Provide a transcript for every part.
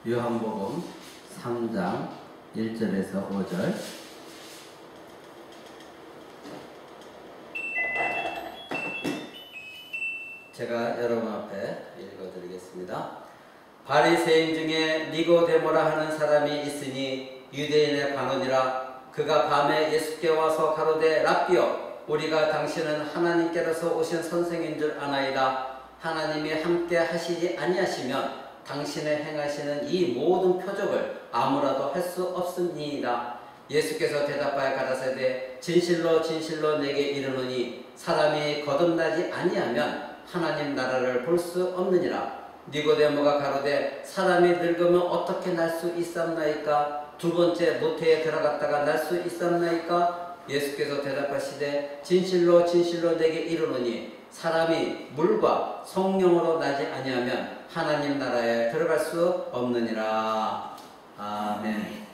요한복음 3장 1절에서 5절. 제가 여러분 앞에 읽어드리겠습니다. 바리새인 중에 니고데모라 하는 사람이 있으니 유대인의 관원이라. 그가 밤에 예수께 와서 가로되 랍비여, 우리가 당신은 하나님께로서 오신 선생인 줄 아나이다. 하나님이 함께 하시지 아니하시면 당신의 행하시는 이 모든 표적을 아무라도 할 수 없음니이다. 예수께서 대답하여 가라사대 진실로 진실로 내게 이르노니 사람이 거듭나지 아니하면 하나님 나라를 볼 수 없느니라. 니고데모가 가로되 사람이 늙으면 어떻게 날 수 있었나이까? 두 번째 모태에 들어갔다가 날 수 있었나이까? 예수께서 대답하시되 진실로 진실로 내게 이르노니 사람이 물과 성령으로 나지 아니하면 하나님 나라에 들어갈 수 없느니라. 아멘.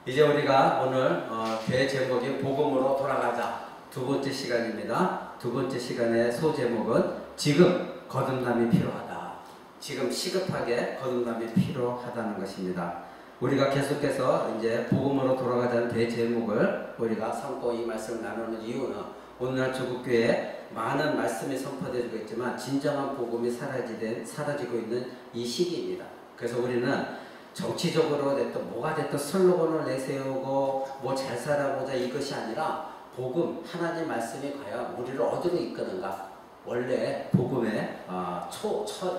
이제 우리가 오늘 대제목이 복음으로 돌아가자 두 번째 시간입니다. 두 번째 시간의 소제목은 지금 거듭남이 필요하다. 지금 시급하게 거듭남이 필요하다는 것입니다. 우리가 계속해서 이제 복음으로 돌아가자는 대제목을 우리가 삼고 이 말씀을 나누는 이유는 오늘날 조국교회에 많은 말씀이 선포되고 있지만 진정한 복음이 사라지고 있는 이 시기입니다. 그래서 우리는 정치적으로 됐든 뭐가 됐든 슬로건을 내세우고 뭐 잘 살아보자 이것이 아니라 복음, 하나님 말씀이 과연 우리를 어디로 이끄는가? 원래 복음의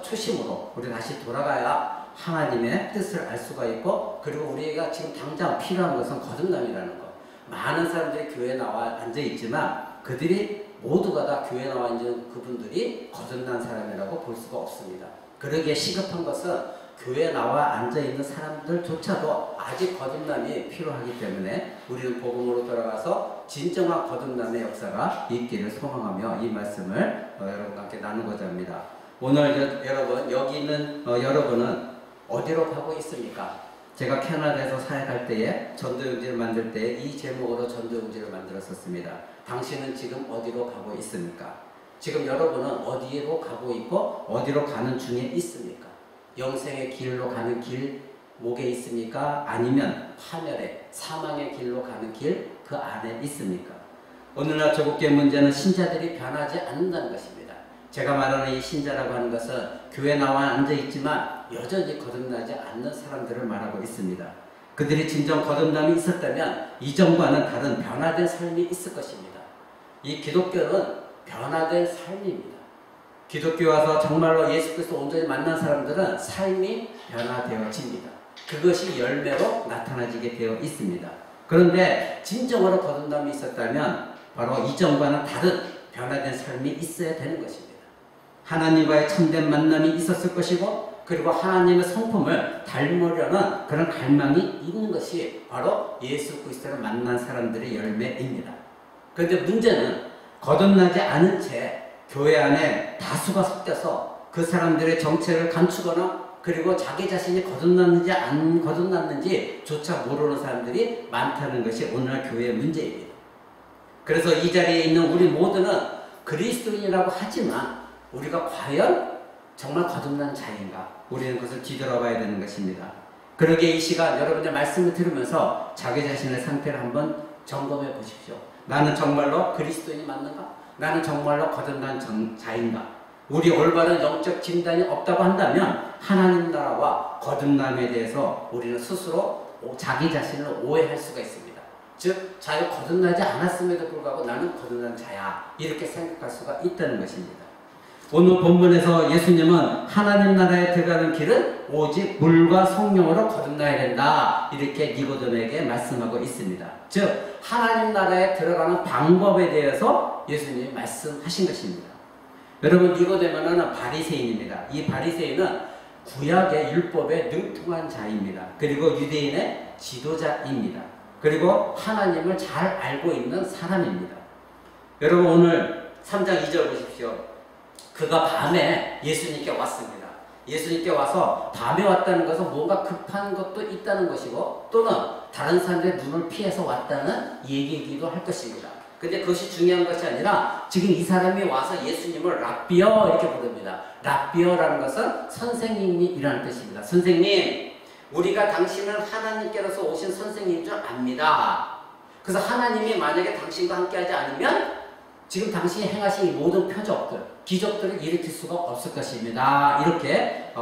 초심으로 우리 다시 돌아가야 하나님의 뜻을 알 수가 있고, 그리고 우리가 지금 당장 필요한 것은 거듭남이라는 것. 많은 사람들이 교회에 나와 앉아있지만 그들이 모두가 다 교회에 나와 있는 그분들이 거듭난 사람이라고 볼 수가 없습니다. 그러기에 시급한 것은 교회에 나와 앉아있는 사람들조차도 아직 거듭남이 필요하기 때문에 우리는 복음으로 돌아가서 진정한 거듭남의 역사가 있기를 소망하며 이 말씀을 여러분과 함께 나누고자 합니다. 오늘 여러분, 여기 있는 여러분은 어디로 가고 있습니까? 제가 캐나다에서 사역할 때에 전도용지를 만들 때 이 제목으로 전도용지를 만들었었습니다. 당신은 지금 어디로 가고 있습니까? 지금 여러분은 어디로 가고 있고 어디로 가는 중에 있습니까? 영생의 길로 가는 길 목에 있습니까? 아니면 파멸의 사망의 길로 가는 길 그 안에 있습니까? 오늘날 조국교회 문제는 신자들이 변하지 않는다는 것입니다. 제가 말하는 이 신자라고 하는 것은 교회 나와 앉아있지만 여전히 거듭나지 않는 사람들을 말하고 있습니다. 그들이 진정 거듭남이 있었다면 이전과는 다른 변화된 삶이 있을 것입니다. 이 기독교는 변화된 삶입니다. 기독교에 와서 정말로 예수 그리스도 온전히 만난 사람들은 삶이 변화되어집니다. 그것이 열매로 나타나지게 되어 있습니다. 그런데 진정으로 거듭남이 있었다면 바로 이전과는 다른 변화된 삶이 있어야 되는 것입니다. 하나님과의 참된 만남이 있었을 것이고, 그리고 하나님의 성품을 닮으려는 그런 갈망이 있는 것이 바로 예수 그리스도를 만난 사람들의 열매입니다. 그런데 문제는 거듭나지 않은 채 교회 안에 다수가 섞여서 그 사람들의 정체를 감추거나 그리고 자기 자신이 거듭났는지 안 거듭났는지 조차 모르는 사람들이 많다는 것이 오늘날 교회의 문제입니다. 그래서 이 자리에 있는 우리 모두는 그리스도인이라고 하지만 우리가 과연 정말 거듭난 자인가? 우리는 그것을 뒤돌아봐야 되는 것입니다. 그러기에 이 시간 여러분의 말씀을 들으면서 자기 자신의 상태를 한번 점검해 보십시오. 나는 정말로 그리스도인이 맞는가? 나는 정말로 거듭난 자인가? 우리 올바른 영적 진단이 없다고 한다면 하나님 나라와 거듭남에 대해서 우리는 스스로 자기 자신을 오해할 수가 있습니다. 즉 자기가 거듭나지 않았음에도 불구하고 나는 거듭난 자야, 이렇게 생각할 수가 있다는 것입니다. 오늘 본문에서 예수님은 하나님 나라에 들어가는 길은 오직 물과 성령으로 거듭나야 된다, 이렇게 니고데모에게 말씀하고 있습니다. 즉 하나님 나라에 들어가는 방법에 대해서 예수님이 말씀하신 것입니다. 여러분, 니고데모는 바리새인입니다. 이 바리새인은 구약의 율법에 능통한 자입니다. 그리고 유대인의 지도자입니다. 그리고 하나님을 잘 알고 있는 사람입니다. 여러분, 오늘 3장 2절 보십시오. 그가 밤에 예수님께 왔습니다. 예수님께 와서 밤에 왔다는 것은 뭔가 급한 것도 있다는 것이고, 또는 다른 사람들의 눈을 피해서 왔다는 얘기이기도 할 것입니다. 근데 그것이 중요한 것이 아니라 지금 이 사람이 와서 예수님을 랍비어 이렇게 부릅니다. 랍비어라는 것은 선생님이라는 뜻입니다. 선생님, 우리가 당신은 하나님께로서 오신 선생님인 줄 압니다. 그래서 하나님이 만약에 당신과 함께하지 않으면 지금 당신이 행하신 이 모든 표적들, 기적들을 일으킬 수가 없을 것입니다. 이렇게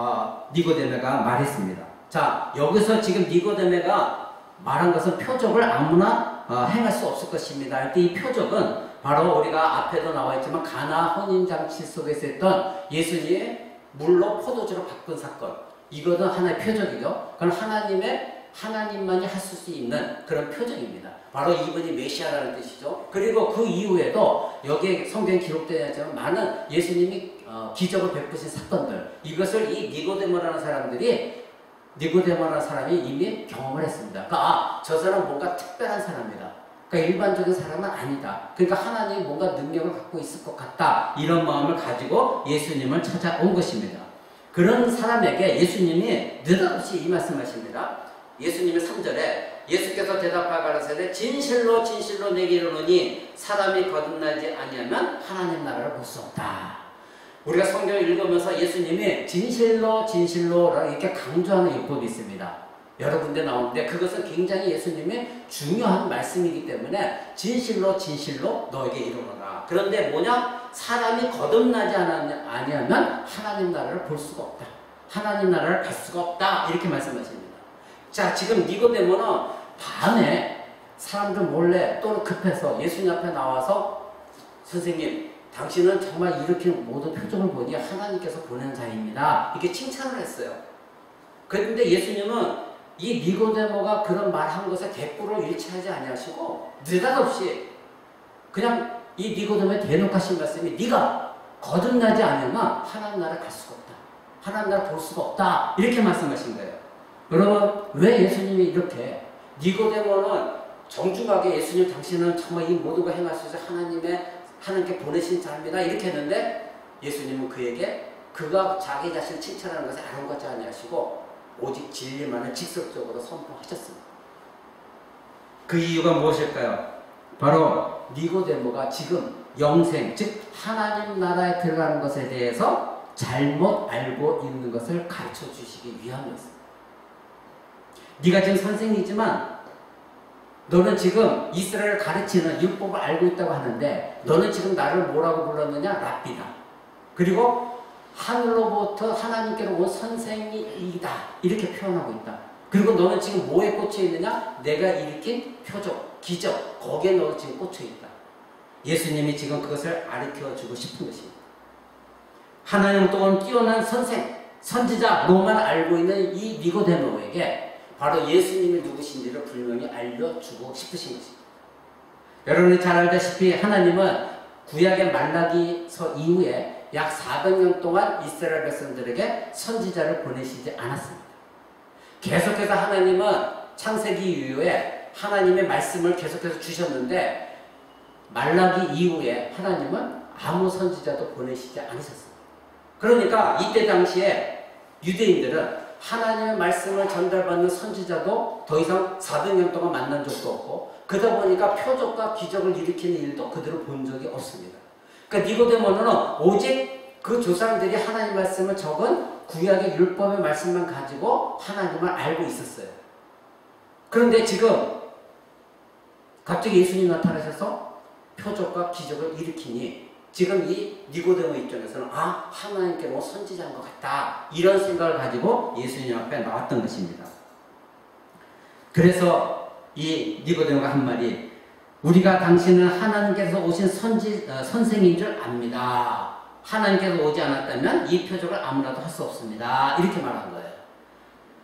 니고데메가 말했습니다. 자, 여기서 지금 니고데메가 말한 것은 표적을 아무나 행할 수 없을 것입니다. 할 때 이 표적은 바로 우리가 앞에도 나와 있지만 가나 혼인잔치 속에서 했던 예수님의 물로 포도주로 바꾼 사건. 이거는 하나의 표적이죠. 그건 하나님만이 하실 수 있는 그런 표적입니다. 바로 이분이 메시아라는 뜻이죠. 그리고 그 이후에도 여기에 성경에 기록되어 있지만 많은 예수님이 기적을 베푸신 사건들, 이것을 이 니고데모라는 사람이 이미 경험을 했습니다. 그러니까 저 사람은 뭔가 특별한 사람이다. 그러니까 일반적인 사람은 아니다. 그러니까 하나님이 뭔가 능력을 갖고 있을 것 같다. 이런 마음을 가지고 예수님을 찾아온 것입니다. 그런 사람에게 예수님이 느닷없이 이 말씀하십니다. 예수님이 3절에 예수께서 대답하여 가라사대 진실로 진실로 내게 이르노니 사람이 거듭나지 아니하면 하나님 나라를 볼 수 없다. 우리가 성경을 읽으면서 예수님이 진실로 진실로 이렇게 강조하는 율법이 있습니다. 여러 군데 나오는데 그것은 굉장히 예수님의 중요한 말씀이기 때문에 진실로 진실로 너에게 이르노라. 그런데 뭐냐? 사람이 거듭나지 아니하면 하나님 나라를 볼 수가 없다. 하나님 나라를 갈 수가 없다. 이렇게 말씀하십니다. 자, 지금 니고데모는 밤에 사람들 몰래 또는 급해서 예수님 앞에 나와서 선생님, 당신은 정말 이렇게 모든 표정을 보니 하나님께서 보낸 자입니다. 이렇게 칭찬을 했어요. 그런데 예수님은 이 니고데모가 그런 말한 것에 대꾸를 일치하지 아니하시고 느닷없이 그냥 이 니고데모에 대놓고 하신 말씀이 네가 거듭나지 않으면 하나님 나라를 갈 수가 없다. 하나님 나라를 볼 수가 없다. 이렇게 말씀하신 거예요. 여러분, 왜 예수님이 이렇게 니고데모는 정중하게 예수님 당신은 정말 이 모든 걸 행하셔서 하나님께 보내신 자입니다. 이렇게 했는데 예수님은 그에게 그가 자기 자신을 칭찬하는 것을 아랑곳하지 아니하시고 오직 진리만을 직접적으로 선포하셨습니다. 그 이유가 무엇일까요? 바로 니고데모가 지금 영생, 즉 하나님 나라에 들어가는 것에 대해서 잘못 알고 있는 것을 가르쳐 주시기 위함이었습니다. 네가 지금 선생이지만 너는 지금 이스라엘을 가르치는 율법을 알고 있다고 하는데 너는 지금 나를 뭐라고 불렀느냐? 랍비다. 그리고 하늘로부터 하나님께로 온 선생이다. 이렇게 표현하고 있다. 그리고 너는 지금 뭐에 꽂혀 있느냐? 내가 일으킨 표적, 기적, 거기에 너 지금 꽂혀 있다. 예수님이 지금 그것을 가르쳐주고 싶은 것입니다. 하나님 또한 뛰어난 선지자로만 알고 있는 이 니고데모에게 바로 예수님이 누구신지를 분명히 알려주고 싶으신 것입니다. 여러분이 잘 알다시피 하나님은 구약의 말라기서 이후에 약 400년 동안 이스라엘 백성들에게 선지자를 보내시지 않았습니다. 계속해서 하나님은 창세기 이후에 하나님의 말씀을 계속해서 주셨는데 말라기 이후에 하나님은 아무 선지자도 보내시지 않으셨습니다. 그러니까 이때 당시에 유대인들은 하나님의 말씀을 전달받는 선지자도 더 이상 400년 동안 만난 적도 없고 그러다 보니까 표적과 기적을 일으키는 일도 그들을 본 적이 없습니다. 그러니까 니고데모는 오직 그 조상들이 하나님 말씀을 적은 구약의 율법의 말씀만 가지고 하나님을 알고 있었어요. 그런데 지금 갑자기 예수님이 나타나셔서 표적과 기적을 일으키니 지금 이 니고데모 입장에서는 하나님께로 선지자인 것 같다. 이런 생각을 가지고 예수님 앞에 나왔던 것입니다. 그래서 이 니고데모가 한 말이 우리가 당신은 하나님께서 오신 선생인 줄 압니다. 하나님께서 오지 않았다면 이 표적을 아무나도 할 수 없습니다. 이렇게 말한 거예요.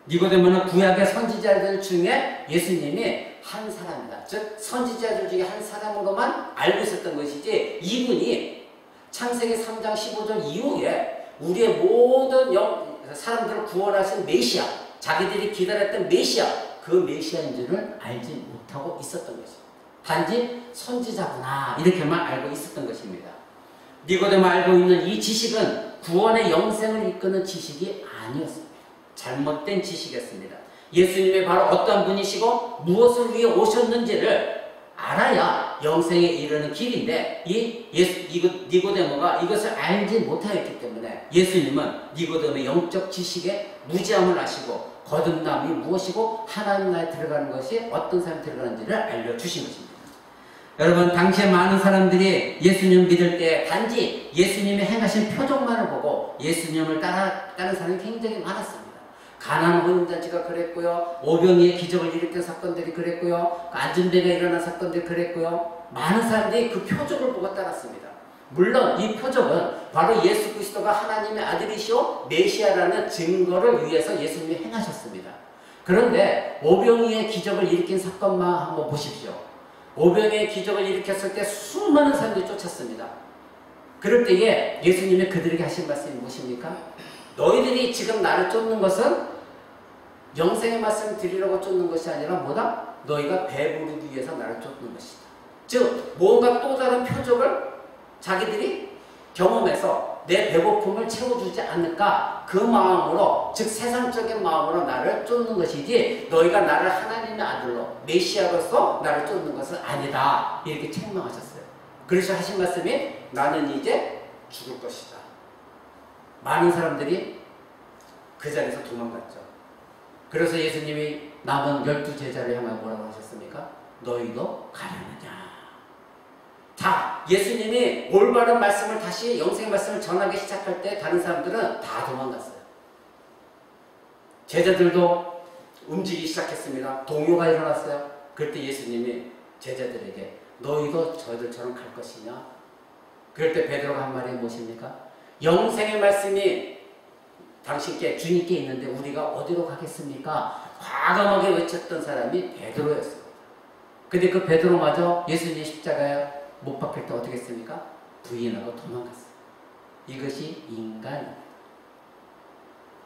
니고데모는 구약의 선지자들 중에 예수님이 한 사람이다. 즉 선지자들 중에 한 사람으로만 알고 있었던 것이지 이분이 창세기 3장 15절 이후에 우리의 모든 사람들을 구원하신 메시아, 자기들이 기다렸던 메시아, 그 메시아인지를 알지 못하고 있었던 것입니다. 단지 선지자구나 이렇게만 알고 있었던 것입니다. 니고데모 알고 있는 이 지식은 구원의 영생을 이끄는 지식이 아니었습니다. 잘못된 지식이었습니다. 예수님이 바로 어떤 분이시고 무엇을 위해 오셨는지를 알아야 영생에 이르는 길인데 니고데모가 이것을 알지 못하였기 때문에 예수님은 니고데모의 영적 지식에 무지함을 아시고 거듭남이 무엇이고 하나님 나라에 들어가는 것이 어떤 사람이 들어가는지를 알려주신 것입니다. 여러분, 당시에 많은 사람들이 예수님 믿을 때 단지 예수님이 행하신 표적만을 보고 예수님을 따르는 사람이 굉장히 많았습니다. 가나안 혼인잔치가 그랬고요. 오병이의 기적을 일으킨 사건들이 그랬고요. 안전대가 일어난 사건들이 그랬고요. 많은 사람들이 그 표적을 보고 따랐습니다. 물론 이 표적은 바로 예수 그리스도가 하나님의 아들이시오 메시아라는 증거를 위해서 예수님이 행하셨습니다. 그런데 오병이의 기적을 일으킨 사건만 한번 보십시오. 오병이의 기적을 일으켰을 때 수많은 사람들이 쫓았습니다. 그럴 때에 예수님이 그들에게 하신 말씀이 무엇입니까? 너희들이 지금 나를 쫓는 것은 영생의 말씀을 드리려고 쫓는 것이 아니라 뭐다? 너희가 배부르기 위해서 나를 쫓는 것이다. 즉 뭔가 또 다른 표적을 자기들이 경험해서 내 배고픔을 채워주지 않을까 그 마음으로, 즉 세상적인 마음으로 나를 쫓는 것이지 너희가 나를 하나님의 아들로 메시아로서 나를 쫓는 것은 아니다, 이렇게 책망하셨어요. 그래서 하신 말씀이 나는 이제 죽을 것이다. 많은 사람들이 그 자리에서 도망갔죠. 그래서 예수님이 남은 12제자를 향하여 뭐라고 하셨습니까? 너희도 가려느냐. 자, 예수님이 올바른 말씀을 다시 영생의 말씀을 전하기 시작할 때 다른 사람들은 다 도망갔어요. 제자들도 움직이기 시작했습니다. 동요가 일어났어요. 그럴 때 예수님이 제자들에게 너희도 저희들처럼 갈 것이냐? 그럴 때 베드로가 한 말이 무엇입니까? 영생의 말씀이 당신께 주님께 있는데 우리가 어디로 가겠습니까? 과감하게 외쳤던 사람이 베드로였습니다. 근데 그 베드로마저 예수님의 십자가에 못 박힐 때 어떻게 했습니까? 부인하고 도망갔어요. 이것이 인간입니다.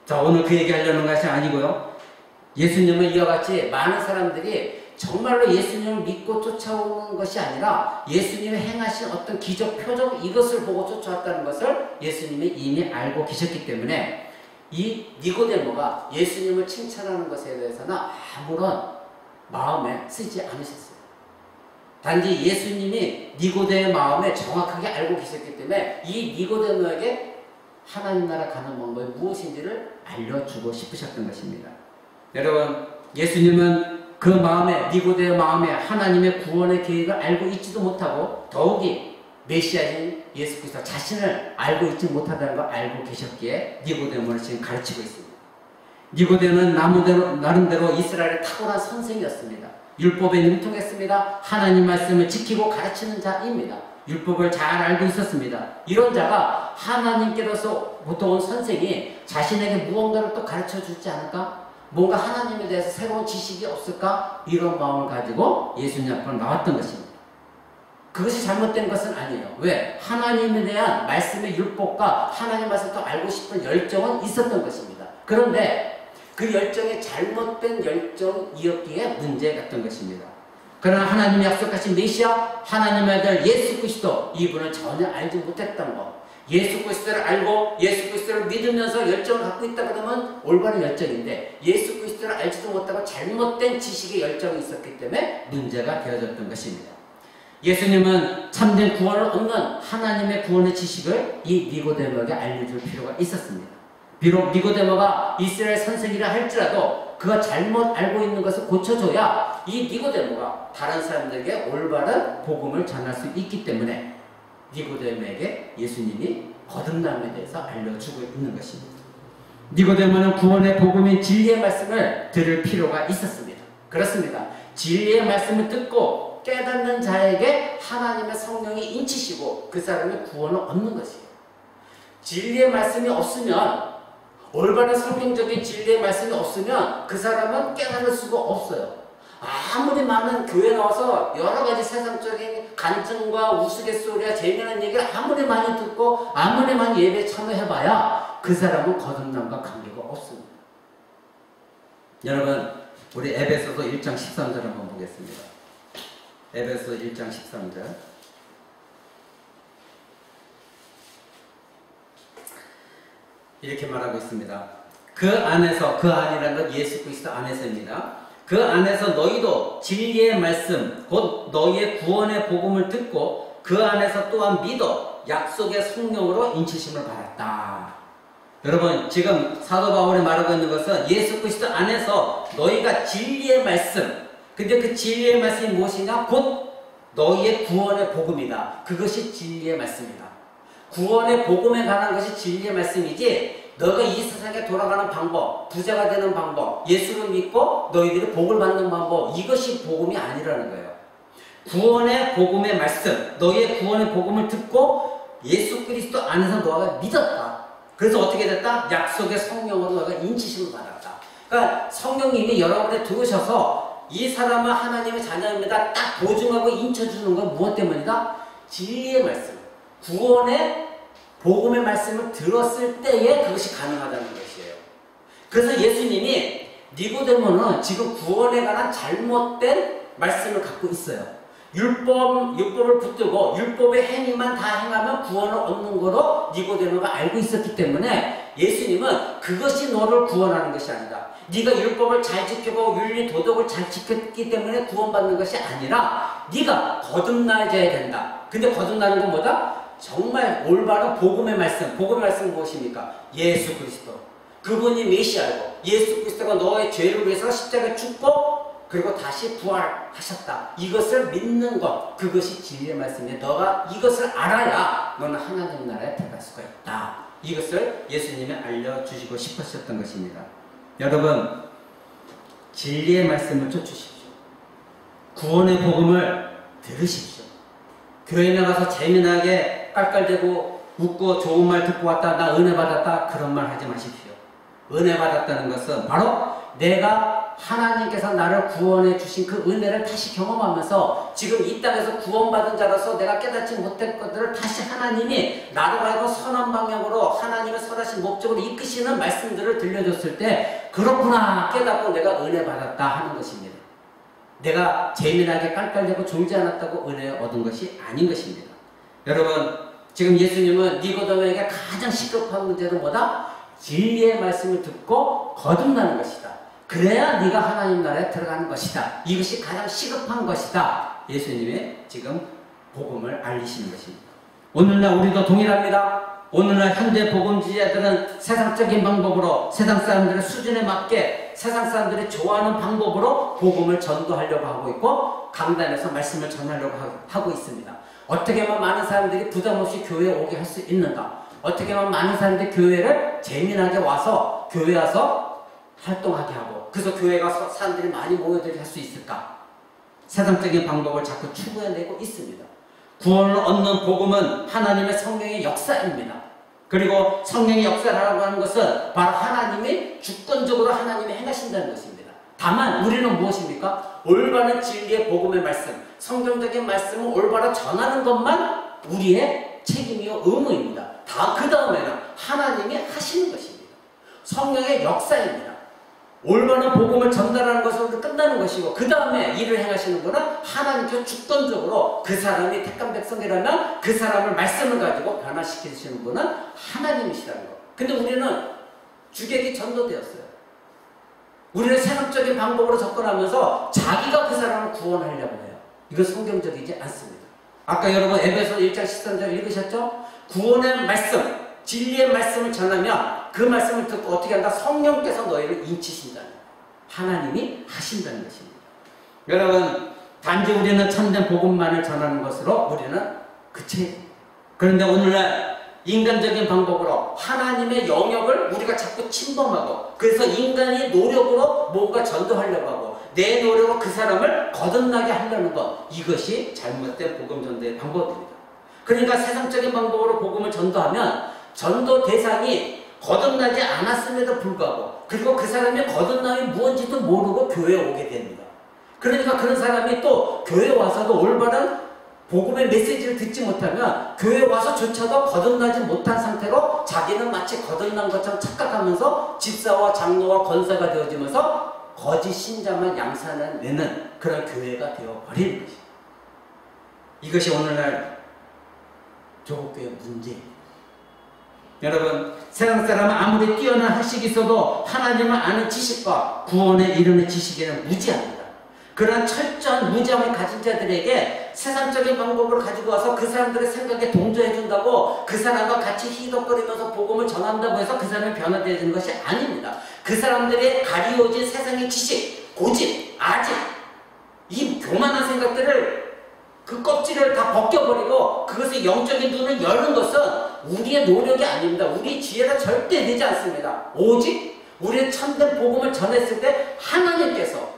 자, 오늘 그 얘기 하려는 것이 아니고요. 예수님을 이와 같이 많은 사람들이 정말로 예수님을 믿고 쫓아오는 것이 아니라 예수님이 행하신 어떤 기적, 표적 이것을 보고 쫓아왔다는 것을 예수님이 이미 알고 계셨기 때문에 이 니고데모가 예수님을 칭찬하는 것에 대해서는 아무런 마음에 쓰지 않으셨어요. 단지 예수님이 니고데모의 마음에 정확하게 알고 계셨기 때문에 이 니고데모에게 하나님 나라 가는 방법이 무엇인지를 알려주고 싶으셨던 것입니다. 여러분, 예수님은 그 마음에, 니고데모의 마음에 하나님의 구원의 계획을 알고 있지도 못하고 더욱이 메시아인 예수 그리스도 자신을 알고 있지 못하다는 걸 알고 계셨기에 니고데모를 지금 가르치고 있습니다. 니고데모는 나름대로 이스라엘의 탁월한 선생이었습니다. 율법에 능통했습니다. 하나님 말씀을 지키고 가르치는 자입니다. 율법을 잘 알고 있었습니다. 이런 자가 하나님께로서 보통 온 선생이 자신에게 무언가를 또 가르쳐 주지 않을까? 뭔가 하나님에 대해서 새로운 지식이 없을까? 이런 마음을 가지고 예수님 앞으로 나왔던 것입니다. 그것이 잘못된 것은 아니에요. 왜? 하나님에 대한 말씀의 율법과 하나님 말씀을 더 알고 싶은 열정은 있었던 것입니다. 그런데 그 열정이 잘못된 열정이었기에 문제가 갔던 것입니다. 그러나 하나님이 약속하신 메시아, 하나님의 아들 예수 그리스도, 이분을 전혀 알지 못했던 것. 예수 그리스도를 알고 예수 그리스도를 믿으면서 열정을 갖고 있다 그러면 올바른 열정인데 예수 그리스도를 알지도 못하고 잘못된 지식의 열정이 있었기 때문에 문제가 되어졌던 것입니다. 예수님은 참된 구원을 얻는 하나님의 구원의 지식을 이 니고데모에게 알려줄 필요가 있었습니다. 비록 니고데모가 이스라엘 선생이라 할지라도 그가 잘못 알고 있는 것을 고쳐줘야 이 니고데모가 다른 사람들에게 올바른 복음을 전할 수 있기 때문에 니고데모에게 예수님이 거듭남에 대해서 알려주고 있는 것입니다. 니고데모는 구원의 복음인 진리의 말씀을 들을 필요가 있었습니다. 그렇습니다. 진리의 말씀을 듣고 깨닫는 자에게 하나님의 성령이 인치시고 그 사람이 구원을 얻는 것이에요. 진리의 말씀이 없으면, 올바른 성경적인 진리의 말씀이 없으면 그 사람은 깨달을 수가 없어요. 아무리 많은 교회 나와서 여러 가지 세상적인 간증과 우스갯소리와 재미난 얘기를 아무리 많이 듣고 아무리 많이 예배에 참여해봐야 그 사람은 거듭남과 관계가 없습니다. 여러분, 우리 에베소서 1장 13절 한번 보겠습니다. 에베소 1장 13절. 이렇게 말하고 있습니다. 그 안에서, 그 안이라는 건 예수 그리스도 안에서입니다. 그 안에서 너희도 진리의 말씀 곧 너희의 구원의 복음을 듣고 그 안에서 또한 믿어 약속의 성령으로 인치심을 받았다. 여러분, 지금 사도 바울이 말하고 있는 것은 예수 그리스도 안에서 너희가 진리의 말씀, 근데 그 진리의 말씀이 무엇이냐? 곧 너희의 구원의 복음이다. 그것이 진리의 말씀이다. 구원의 복음에 관한 것이 진리의 말씀이지, 너가 이 세상에 돌아가는 방법, 부자가 되는 방법, 예수를 믿고 너희들이 복을 받는 방법, 이것이 복음이 아니라는 거예요. 구원의 복음의 말씀, 너희의 구원의 복음을 듣고 예수 그리스도 안에서 너가 믿었다. 그래서 어떻게 됐다? 약속의 성령으로 너가 인치심을 받았다. 그러니까 성령님이 여러분에 들어오셔서 이 사람은 하나님의 자녀입니다. 딱 보증하고 인쳐주는 건 무엇 때문이다? 진리의 말씀, 구원의 복음의 말씀을 들었을 때에 그것이 가능하다는 것이에요. 그래서 예수님이 니고데모는 지금 구원에 관한 잘못된 말씀을 갖고 있어요. 율법을 붙들고 율법의 행위만 다 행하면 구원을 얻는 거로 니고데모가 알고 있었기 때문에 예수님은 그것이 너를 구원하는 것이 아니다. 네가 율법을 잘 지키고 윤리 도덕을 잘 지켰기 때문에 구원받는 것이 아니라 네가 거듭나야 된다. 근데 거듭나는 건 뭐다? 정말 올바른 복음의 말씀. 복음의 말씀은 무엇입니까? 예수 그리스도. 그분이 메시아이고 예수 그리스도가 너의 죄를 위해서 십자가에 죽고 그리고 다시 부활하셨다. 이것을 믿는 것, 그것이 진리의 말씀이에요. 너가 이것을 알아야 너는 하나님 나라에 들어갈 수가 있다. 이것을 예수님이 알려주시고 싶으셨던 것입니다. 여러분, 진리의 말씀을 쫓으십시오. 구원의 복음을 들으십시오. 교회 나가서 재미나게 깔깔대고 웃고 좋은 말 듣고 왔다, 나 은혜 받았다, 그런 말 하지 마십시오. 은혜 받았다는 것은 바로 내가 하나님께서 나를 구원해 주신 그 은혜를 다시 경험하면서 지금 이 땅에서 구원받은 자로서 내가 깨닫지 못할 것들을 다시 하나님이 나로 하여금 선한 방향으로 하나님의 선하신 목적으로 이끄시는 말씀들을 들려줬을 때 그렇구나 깨닫고 내가 은혜 받았다 하는 것입니다. 내가 재미나게 깔깔대고 졸지 않았다고 은혜 얻은 것이 아닌 것입니다. 여러분, 지금 예수님은 니고데모에게 가장 시급한 문제는 뭐다? 진리의 말씀을 듣고 거듭나는 것이다. 그래야 네가 하나님 나라에 들어가는 것이다. 이것이 가장 시급한 것이다. 예수님의 지금 복음을 알리시는 것입니다. 오늘날 우리도 동일합니다. 오늘날 현대 복음주의자들은 세상적인 방법으로 세상 사람들의 수준에 맞게 세상 사람들이 좋아하는 방법으로 복음을 전도하려고 하고 있고 강단에서 말씀을 전하려고 하고 있습니다. 어떻게 하면 많은 사람들이 부담 없이 교회에 오게 할 수 있는가? 어떻게 하면 많은 사람들이 교회를 재미나게 와서 교회 와서 활동하게 하고 그래서 교회 가서 사람들이 많이 모여들게 할 수 있을까? 세상적인 방법을 자꾸 추구해내고 있습니다. 구원을 얻는 복음은 하나님의 성령의 역사입니다. 그리고 성령의 역사라고 하는 것은 바로 하나님이 주권적으로 하나님이 행하신다는 것입니다. 다만 우리는 무엇입니까? 올바른 진리의 복음의 말씀, 성경적인 말씀을 올바로 전하는 것만 우리의 책임이요 의무입니다. 그 다음에는 하나님이 하시는 것입니다. 성령의 역사입니다. 올바른 복음을 전달하는 것으로 끝나는 것이고 그 다음에 일을 행하시는 것은 하나님께서 주권적으로 그 사람이 택한 백성이라면 그 사람을 말씀을 가지고 변화시키시는 분은 하나님이시라는 것. 근데 우리는 주객이 전도되었어요. 우리는 세상적인 방법으로 접근하면서 자기가 그 사람을 구원하려고 해요. 이건 성경적이지 않습니다. 아까 여러분 에베소 1장 13절 읽으셨죠? 구원의 말씀, 진리의 말씀을 전하면 그 말씀을 듣고 어떻게 한다? 성령께서 너희를 인치신다는 하나님이 하신다는 것입니다. 여러분, 단지 우리는 참된 복음만을 전하는 것으로 우리는 그쳐야 됩니다. 그런데 오늘날 인간적인 방법으로 하나님의 영역을 우리가 자꾸 침범하고 그래서 인간이 노력으로 뭔가 전도하려고 하고 내 노력으로 그 사람을 거듭나게 하려는 것, 이것이 잘못된 복음 전도의 방법입니다. 그러니까 세상적인 방법으로 복음을 전도하면 전도 대상이 거듭나지 않았음에도 불구하고 그리고 그 사람이 거듭남이 무엇인지도 모르고 교회에 오게 됩니다. 그러니까 그런 사람이 또 교회에 와서도 올바른 복음의 메시지를 듣지 못하면 교회에 와서조차도 거듭나지 못한 상태로 자기는 마치 거듭난 것처럼 착각하면서 집사와 장로와 권사가 되어지면서 거짓 신자만 양산해내는 그런 교회가 되어버리는 것입니다. 이것이 오늘날 조국교회 문제입니다. 여러분, 세상 사람은 아무리 뛰어난 학식이 있어도 하나님을 아는 지식과 구원에 이르는 지식에는 무지합니다. 그런 철저한 무지함을 가진 자들에게 세상적인 방법을 가지고 와서 그 사람들의 생각에 동조해 준다고 그 사람과 같이 희덕거리면서 복음을 전한다고 해서 그 사람이 변화되어지는 것이 아닙니다. 그 사람들의 가리워진 세상의 지식, 고집, 아집, 이 교만한 생각들을 그 껍질을 다 벗겨버리고 그것의 영적인 눈을 여는 것은 우리의 노력이 아닙니다. 우리의 지혜가 절대 되지 않습니다. 오직 우리의 참된 복음을 전했을 때 하나님께서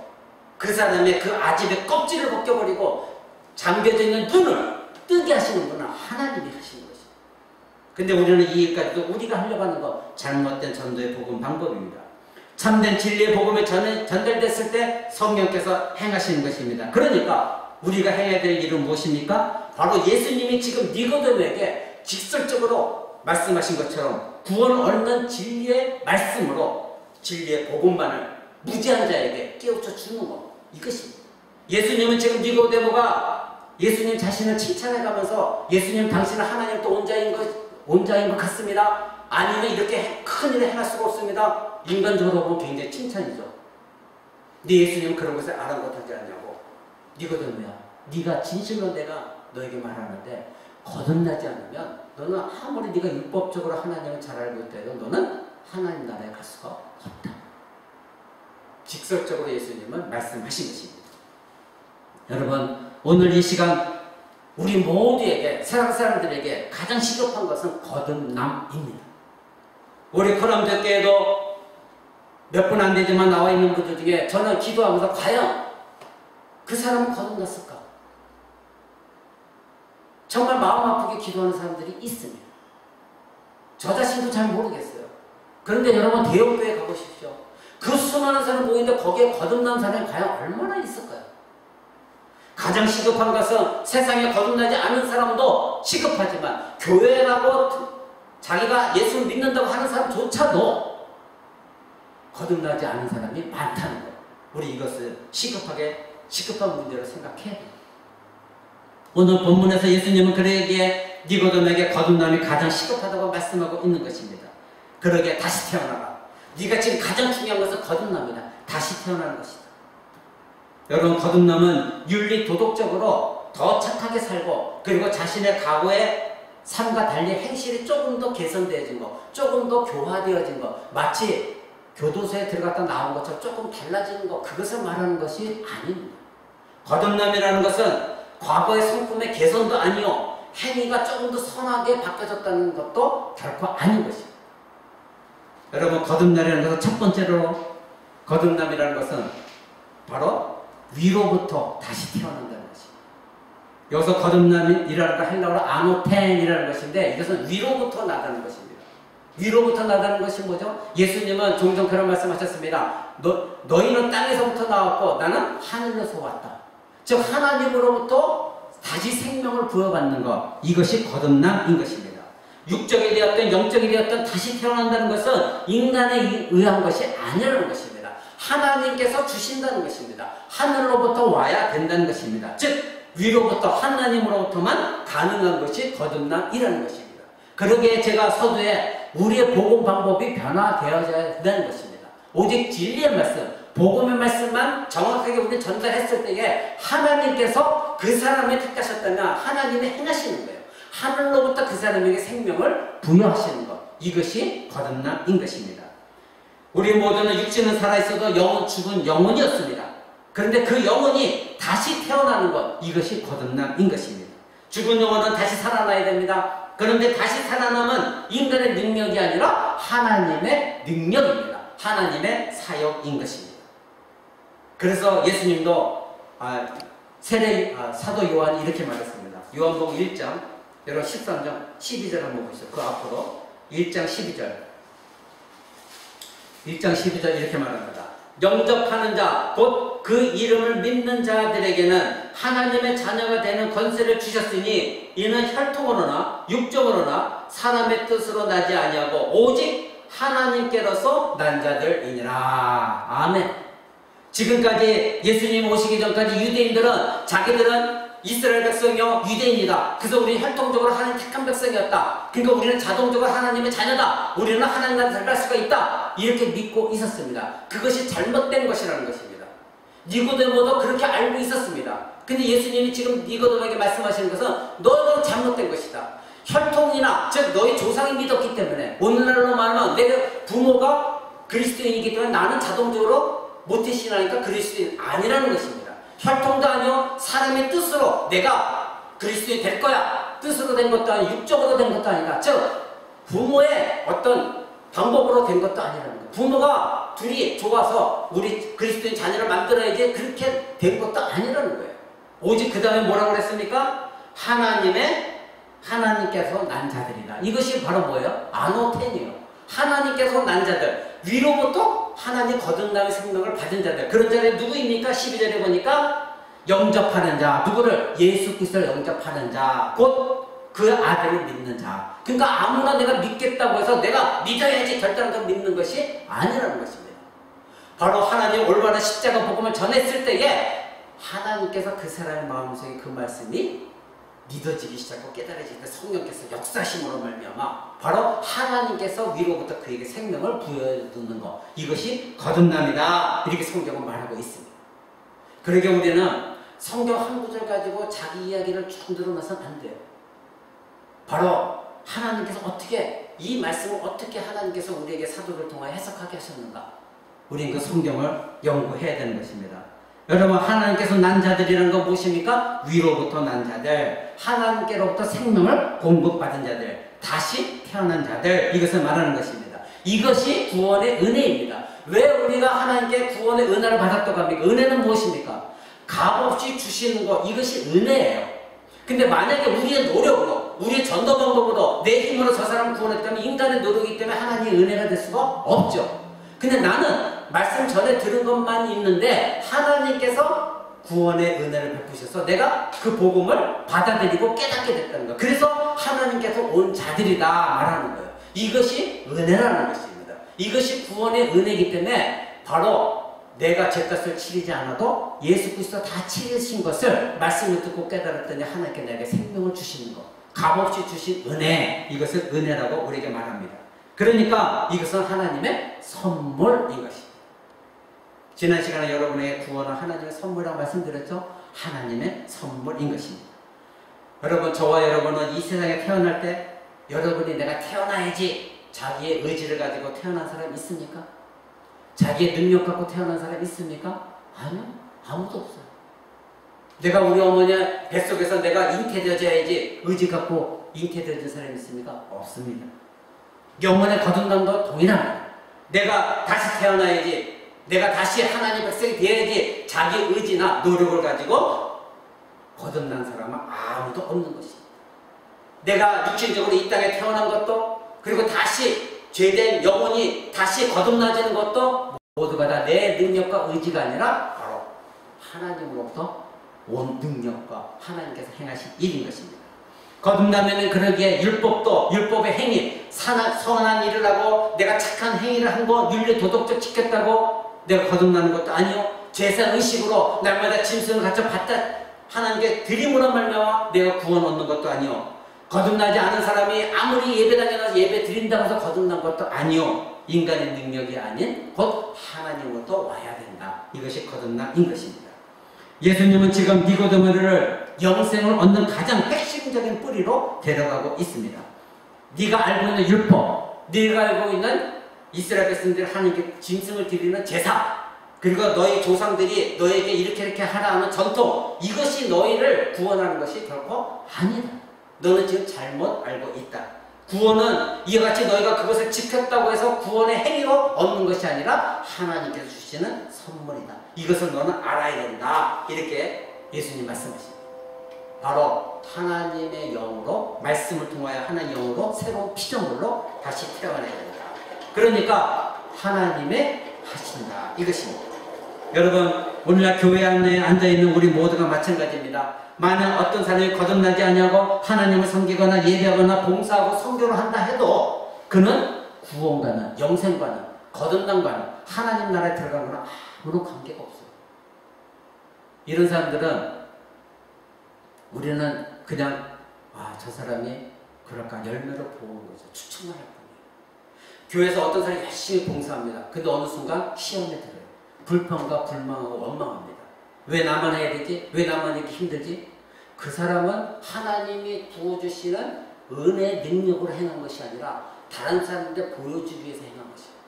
그 사람의 그 아집의 껍질을 벗겨버리고 잠겨져 있는 눈을 뜨게 하시는 분은 하나님이 하시는 것입니다. 근데 우리는 이 일까지도 우리가 하려고 하는 것, 잘못된 전도의 복음 방법입니다. 참된 진리의 복음이 전달됐을 때 성령께서 행하시는 것입니다. 그러니까 우리가 해야 될 일은 무엇입니까? 바로 예수님이 지금 니고데모에게 직설적으로 말씀하신 것처럼 구원을 얻는 진리의 말씀으로 진리의 복음만을 무지한 자에게 깨우쳐 주는 것, 이것입니다. 예수님은 지금 니고데모가 예수님 자신을 칭찬해가면서 예수님 당신은 하나님 또 온자인 것 같습니다. 아니면 이렇게 큰 일을 행할 수가 없습니다. 인간적으로 보면 굉장히 칭찬이죠. 근데 예수님은 그런 것을 아랑곳하지 않냐고. 니고데모야, 네가 진실로 내가 너에게 말하는데 거듭나지 않으면 너는 아무리 네가 율법적으로 하나님을 잘 알고 있다해도 너는 하나님 나라에 갈 수가 없다. 직설적으로 예수님은 말씀하신 것입니다. 여러분, 오늘 이 시간 우리 모두에게, 세상 사람들에게 가장 시급한 것은 거듭남입니다. 우리 코남교회에도 몇 분 안 되지만 나와 있는 분들 중에 저는 기도하면서 과연 그 사람은 거듭났을까? 정말 마음 아프게 기도하는 사람들이 있습니다. 저 자신도 잘 모르겠어요. 그런데 여러분, 대형교회 가보십시오. 그 수많은 사람 모이는데 거기에 거듭난 사람이 과연 얼마나 있을까요? 가장 시급한 것은 세상에 거듭나지 않은 사람도 시급하지만 교회라고 자기가 예수를 믿는다고 하는 사람조차도 거듭나지 않은 사람이 많다는 것. 우리 이것을 시급한 문제로 생각해야 됩니다. 오늘 본문에서 예수님은 그에게 니고데모에게 거듭남이 가장 시급하다고 말씀하고 있는 것입니다. 그러게 다시 태어나라. 네가 지금 가장 중요한 것은 거듭남이다. 다시 태어나는 것이다. 여러분, 거듭남은 윤리 도덕적으로 더 착하게 살고 그리고 자신의 과거의 삶과 달리 행실이 조금 더 개선되어진 것, 조금 더 교화되어진 것, 마치 교도소에 들어갔다 나온 것처럼 조금 달라지는 것, 그것을 말하는 것이 아닙니다. 거듭남이라는 것은 과거의 성품의 개선도 아니요, 행위가 조금 더 선하게 바뀌어졌다는 것도 결코 아닌 것입니다. 여러분, 거듭남이라는 것은 첫 번째로 거듭남이라는 것은 바로 위로부터 다시 태어난다는 것입니다. 여기서 거듭남이라는 걸 헬라어로 아노텐이라는 것인데 이것은 위로부터 나다는 것입니다. 위로부터 나다는 것이 뭐죠? 예수님은 종종 그런 말씀하셨습니다. 너희는 땅에서부터 나왔고 나는 하늘에서 왔다. 즉 하나님으로부터 다시 생명을 부여받는 것, 이것이 거듭남인 것입니다. 육적이 되었든 영적이 되었든 다시 태어난다는 것은 인간에 의한 것이 아니라는 것입니다. 하나님께서 주신다는 것입니다. 하늘로부터 와야 된다는 것입니다. 즉 위로부터 하나님으로부터만 가능한 것이 거듭남이라는 것입니다. 그러기에 제가 서두에 우리의 복음 방법이 변화되어야 된다는 것입니다. 오직 진리의 말씀, 복음의 말씀만 정확하게 우리 전달했을 때에 하나님께서 그 사람을 택하셨다면 하나님이 행하시는 거예요. 하늘로부터 그 사람에게 생명을 부여하시는 것, 이것이 거듭남인 것입니다. 우리 모두는 육신은 살아있어도 영은 죽은 영혼이었습니다. 그런데 그 영혼이 다시 태어나는 것, 이것이 거듭남인 것입니다. 죽은 영혼은 다시 살아나야 됩니다. 그런데 다시 살아남은 인간의 능력이 아니라 하나님의 능력입니다. 하나님의 사역인 것입니다. 그래서 예수님도 사도 요한이 이렇게 말했습니다. 요한복음 1장, 여러분 13장 12절 한번 보시죠. 그 앞으로 1장 12절 이렇게 말합니다. 영접하는 자, 곧 그 이름을 믿는 자들에게는 하나님의 자녀가 되는 권세를 주셨으니 이는 혈통으로나 육적으로나 사람의 뜻으로 나지 아니하고 오직 하나님께로서 난 자들이니라. 아멘. 지금까지 예수님 오시기 전까지 유대인들은 자기들은 이스라엘 백성이요 유대인이다. 그래서 우리는 혈통적으로 하나님 택한 백성이었다. 그러니까 우리는 자동적으로 하나님의 자녀다. 우리는 하나님 나라에 들어갈 수가 있다. 이렇게 믿고 있었습니다. 그것이 잘못된 것이라는 것입니다. 니고데모도 그렇게 알고 있었습니다. 근데 예수님이 지금 니고데모에게 말씀하시는 것은 너는 잘못된 것이다. 혈통이나 즉 너희 조상이 믿었기 때문에 오늘날로 말하면 내 부모가 그리스도인이기 때문에 나는 자동적으로 모태신앙이니까 그리스도인 아니라는 것입니다. 혈통도 아니요 사람의 뜻으로 내가 그리스도인이 될 거야 뜻으로 된 것도 아니고 육적으로 된 것도 아니다. 즉 부모의 어떤 방법으로 된 것도 아니라는 거예요. 부모가 둘이 좋아서 우리 그리스도인 자녀를 만들어야지 그렇게 된 것도 아니라는 거예요. 오직 그 다음에 뭐라고 그랬습니까? 하나님께서 난 자들이다. 이것이 바로 뭐예요? 아노텐이에요. 하나님께서 난 자들, 위로부터 하나님 거듭남의 생명을 받은 자들. 그런 자들이 누구입니까? 12절에 보니까 영접하는 자, 누구를? 예수 그리스도를 영접하는 자, 곧 그 아들을 믿는 자. 그러니까 아무나 내가 믿겠다고 해서 내가 믿어야지 결단하고 믿는 것이 아니라는 것입니다. 바로 하나님 올바른 십자가 복음을 전했을 때에 하나님께서 그 사람의 마음속에 그 말씀이 믿어지기 시작하고 깨달아질 때 성령께서 역사심으로 말미암아 바로 하나님께서 위로부터 그에게 생명을 부여주는 것, 이것이 거듭남이다. 이렇게 성경은 말하고 있습니다. 그러게 우리는 성경 한 구절 가지고 자기 이야기를 쭉 늘어나서는 안 돼요. 바로 하나님께서 어떻게 이 말씀을 어떻게 하나님께서 우리에게 사도를 통하여 해석하게 하셨는가, 우리는 그 성경을 연구해야 되는 것입니다. 여러분, 하나님께서 난 자들이라는 건 무엇입니까? 위로부터 난 자들, 하나님께로부터 생명을 공급받은 자들, 다시 태어난 자들, 이것을 말하는 것입니다. 이것이 구원의 은혜입니다. 왜 우리가 하나님께 구원의 은혜를 받았다고 합니까? 은혜는 무엇입니까? 값없이 주시는 것, 이것이 은혜예요. 근데 만약에 우리의 노력으로, 우리의 전도 방법으로, 내 힘으로 저 사람을 구원했다면 인간의 노력이기 때문에 하나님의 은혜가 될 수가 없죠. 근데 나는 말씀 전에 들은 것만 있는데 하나님께서 구원의 은혜를 베푸셔서 내가 그 복음을 받아들이고 깨닫게 됐다는 거예요. 그래서 하나님께서 온 자들이다 말하는 거예요. 이것이 은혜라는 것입니다. 이것이 구원의 은혜이기 때문에 바로 내가 죄값을 치르지 않아도 예수 그리스도 다 치르신 것을 말씀을 듣고 깨달았더니 하나님께 내게 생명을 주시는 것, 값없이 주신 은혜, 이것을 은혜라고 우리에게 말합니다. 그러니까 이것은 하나님의 선물인 것입니다. 지난 시간에 여러분에게 구원은 하나님의 선물이라고 말씀드렸죠? 하나님의 선물인 것입니다. 여러분, 저와 여러분은 이 세상에 태어날 때 여러분이 내가 태어나야지 자기의 의지를 가지고 태어난 사람 있습니까? 자기의 능력 갖고 태어난 사람 있습니까? 아니요. 아무도 없어요. 내가 우리 어머니 뱃속에서 내가 잉태되어져야지 의지 갖고 잉태되어진 사람이 있습니까? 없습니다. 영혼의 거듭남도 동일합니다. 내가 다시 태어나야지, 내가 다시 하나님 백성이 되어야지 자기 의지나 노력을 가지고 거듭난 사람은 아무도 없는 것입니다. 내가 육신적으로 이 땅에 태어난 것도, 그리고 다시 죄된 영혼이 다시 거듭나지는 것도 모두가 다 내 능력과 의지가 아니라 바로 하나님으로부터 온 능력과 하나님께서 행하신 일인 것입니다. 거듭나면은 그러기에 율법도, 율법의 행위, 선한 일을 하고 내가 착한 행위를 한 거 윤리 도덕적 지켰다고 내가 거듭나는 것도 아니요. 제사 의식으로 날마다 짐승을 갖춰 받다 하나님께 드림으로 말미암아 내가 구원 얻는 것도 아니요. 거듭나지 않은 사람이 아무리 예배당에 나서 예배 드린다고 해서 거듭난 것도 아니요. 인간의 능력이 아닌 곧 하나님으로부터 와야 된다. 이것이 거듭남인 것입니다. 예수님은 지금 니고데모를 영생을 얻는 가장 핵심적인 뿌리로 데려가고 있습니다. 네가 알고 있는 율법, 네가 알고 있는 이스라엘 백성들이 하나님께 짐승을 드리는 제사, 그리고 너희 조상들이 너에게 이렇게 하라 하는 전통, 이것이 너희를 구원하는 것이 결코 아니다. 너는 지금 잘못 알고 있다. 구원은 이와 같이 너희가 그것을 지켰다고 해서 구원의 행위로 얻는 것이 아니라 하나님께서 주시는 선물이다. 이것을 너는 알아야 된다. 이렇게 예수님 말씀하십니다. 바로 하나님의 영으로, 말씀을 통하여 하나님의 영으로 새로운 피조물로 다시 태어나야 된다. 그러니까 하나님의 하신다. 이것입니다. 여러분, 오늘날 교회 안에 앉아있는 우리 모두가 마찬가지입니다. 만약 어떤 사람이 거듭나지 아니하고 하나님을 섬기거나 예배하거나 봉사하고 선교를 한다 해도 그는 구원과는, 영생과는, 거듭남과는, 하나님 나라에 들어간 거는 아무런 관계가 없어요. 이런 사람들은 우리는 그냥 저 사람이 그럴까 열매로 보는 거죠. 추측만 할 뿐이에요. 교회에서 어떤 사람이 열심히 봉사합니다. 근데 어느 순간 시험에 들어요. 불평과 불만하고 원망합니다. 왜 나만 해야 되지? 왜 나만 이렇게 힘들지? 그 사람은 하나님이 부어주시는 은혜의 능력으로 행한 것이 아니라 다른 사람들한테 보여주기 위해서 행한 것이에요.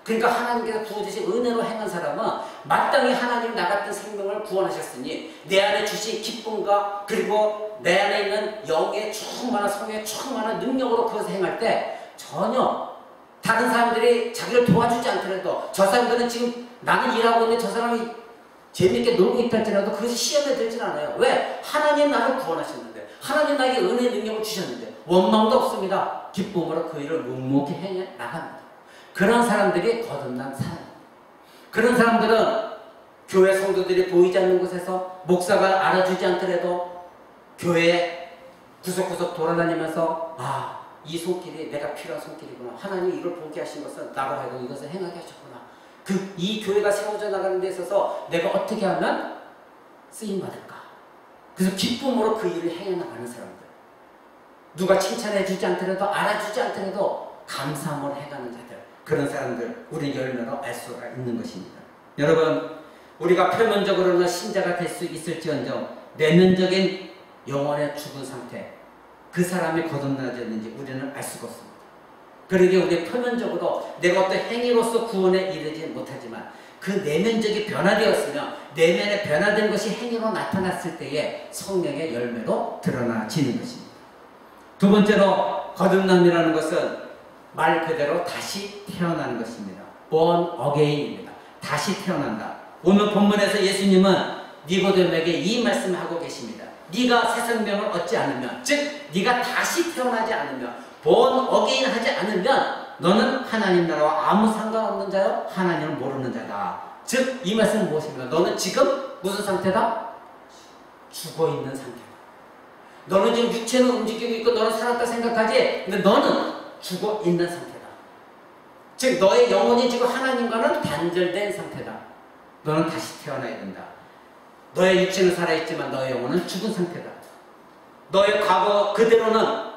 그러니까 하나님께서 부어주신 은혜로 행한 사람은 마땅히 하나님 나 같은 생명을 구원하셨으니 내 안에 주신 기쁨과 그리고 내 안에 있는 영의 충만한 성의 충만한 능력으로 그것을 행할 때 전혀 다른 사람들이 자기를 도와주지 않더라도 저 사람들은 지금 나는 일하고 있는데 저 사람이 재밌게 놀고 있다 할지라도 그것이 시험에 들진 않아요. 왜? 하나님 나를 구원하셨는데 하나님 나에게 은혜의 능력을 주셨는데 원망도 없습니다. 기쁨으로 그 일을 묵묵히 해 나갑니다. 그런 사람들이 거듭난 사람입니다. 그런 사람들은 교회 성도들이 보이지 않는 곳에서 목사가 알아주지 않더라도 교회에 구석구석 돌아다니면서 이 손길이 내가 필요한 손길이구나. 하나님이 이걸 보게 하신 것은 나로 하여금 이것을 행하게 하셨구나. 이 교회가 세워져 나가는 데 있어서 내가 어떻게 하면 쓰임받을까. 그래서 기쁨으로 그 일을 해나가는 사람들. 누가 칭찬해 주지 않더라도 알아주지 않더라도 감사함으로 해가는 자들. 그런 사람들 우리 열매로 알 수가 있는 것입니다. 여러분 우리가 표면적으로는 신자가 될 수 있을지언정 내면적인 영혼의 죽은 상태 그 사람이 거듭나졌는지 우리는 알 수가 없습니다. 그러기에 우리 표면적으로 내가 어떤 행위로서 구원에 이르지 못하지만 그 내면적이 변화되었으며 내면에 변화된 것이 행위로 나타났을 때에 성령의 열매로 드러나지는 것입니다. 두 번째로 거듭남이라는 것은 말 그대로 다시 태어나는 것입니다. born again입니다. 다시 태어난다. 오늘 본문에서 예수님은 니고데모에게 이 말씀을 하고 계십니다. 네가 새 생명을 얻지 않으면, 즉 네가 다시 태어나지 않으면, born again 하지 않으면 너는 하나님 나라와 아무 상관없는 자요 하나님을 모르는 자다. 즉 이 말씀은 무엇입니까? 너는 지금 무슨 상태다? 죽어있는 상태다. 너는 지금 육체는 움직이고 있고 너는 살았다 생각하지, 근데 너는 죽어있는 상태다. 즉 너의 영혼이 지금 하나님과는 단절된 상태다. 너는 다시 태어나야 된다. 너의 육체는 살아있지만 너의 영혼은 죽은 상태다. 너의 과거 그대로는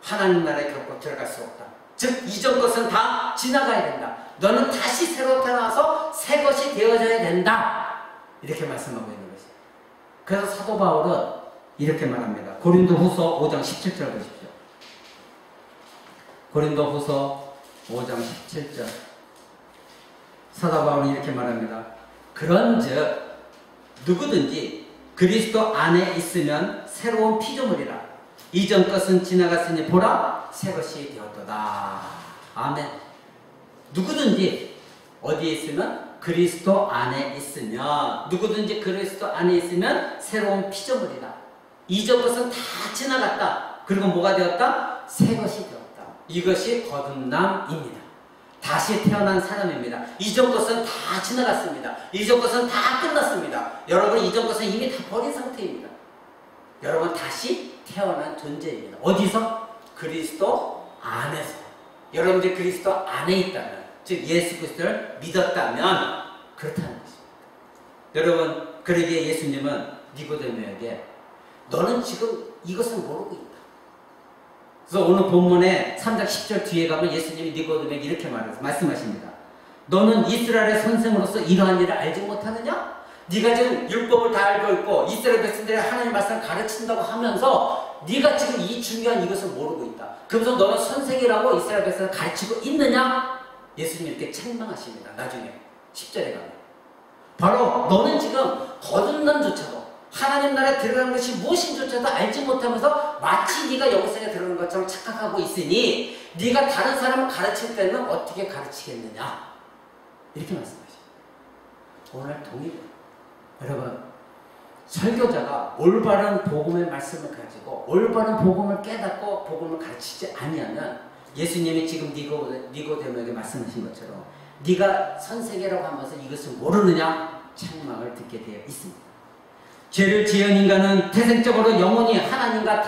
하나님 나라에 결코 들어갈 수 없다. 즉 이전 것은 다 지나가야 된다. 너는 다시 새로 태어나서 새 것이 되어져야 된다. 이렇게 말씀하고 있는 것이죠. 그래서 사도 바울은 이렇게 말합니다. 고린도후서 5장 17절 보십시오. 고린도후서 5장 17절 사도 바울은 이렇게 말합니다. 그런즉 누구든지 그리스도 안에 있으면 새로운 피조물이라. 이전 것은 지나갔으니 보라 새 것이 되었도다. 아멘. 누구든지 어디에 있으면 그리스도 안에 있으면, 누구든지 그리스도 안에 있으면 새로운 피조물이다. 이전 것은 다 지나갔다. 그리고 뭐가 되었다? 새 것이 되었다. 이것이 거듭남입니다. 다시 태어난 사람입니다. 이전 것은 다 지나갔습니다. 이전 것은 다 끝났습니다. 여러분 이전 것은 이미 다 버린 상태입니다. 여러분 다시 태어난 존재입니다. 어디서? 그리스도 안에서. 여러분들이 그리스도 안에 있다면, 즉 예수 그리스도를 믿었다면 그렇다는 것입니다. 여러분 그러기에 예수님은 니고데모에게 너는 지금 이것을 모르고 있다. 그래서 오늘 본문에 3장 10절 뒤에 가면 예수님이 니고데모에게 이렇게 말씀하십니다. 너는 이스라엘의 선생으로서 이러한 일을 알지 못하느냐? 네가 지금 율법을 다 알고 있고 이스라엘 백성들이 하나님 말씀을 가르친다고 하면서 네가 지금 이 중요한 이것을 모르고 있다. 그래서 너는 선생이라고 이스라엘 백성을 가르치고 있느냐? 예수님이 이렇게 책망하십니다. 나중에 10절에 가면 바로 너는 지금 거듭남조차도 하나님 나라에 들어가는 것이 무엇인조차도 알지 못하면서 마치 네가 영생에 들어가는 것처럼 착각하고 있으니 네가 다른 사람을 가르칠 때는 어떻게 가르치겠느냐? 이렇게 말씀하십니다. 오늘 동의돼요. 여러분 설교자가 올바른 복음의 말씀을 가지고 올바른 복음을 깨닫고 복음을 가르치지 아니하면 예수님이 지금 니고데모에게 말씀하신 것처럼 네가 선생이라고 하면서 이것을 모르느냐? 책망을 듣게 되어 있습니다. 죄를 지은 인간은 태생적으로 영혼이 하나님과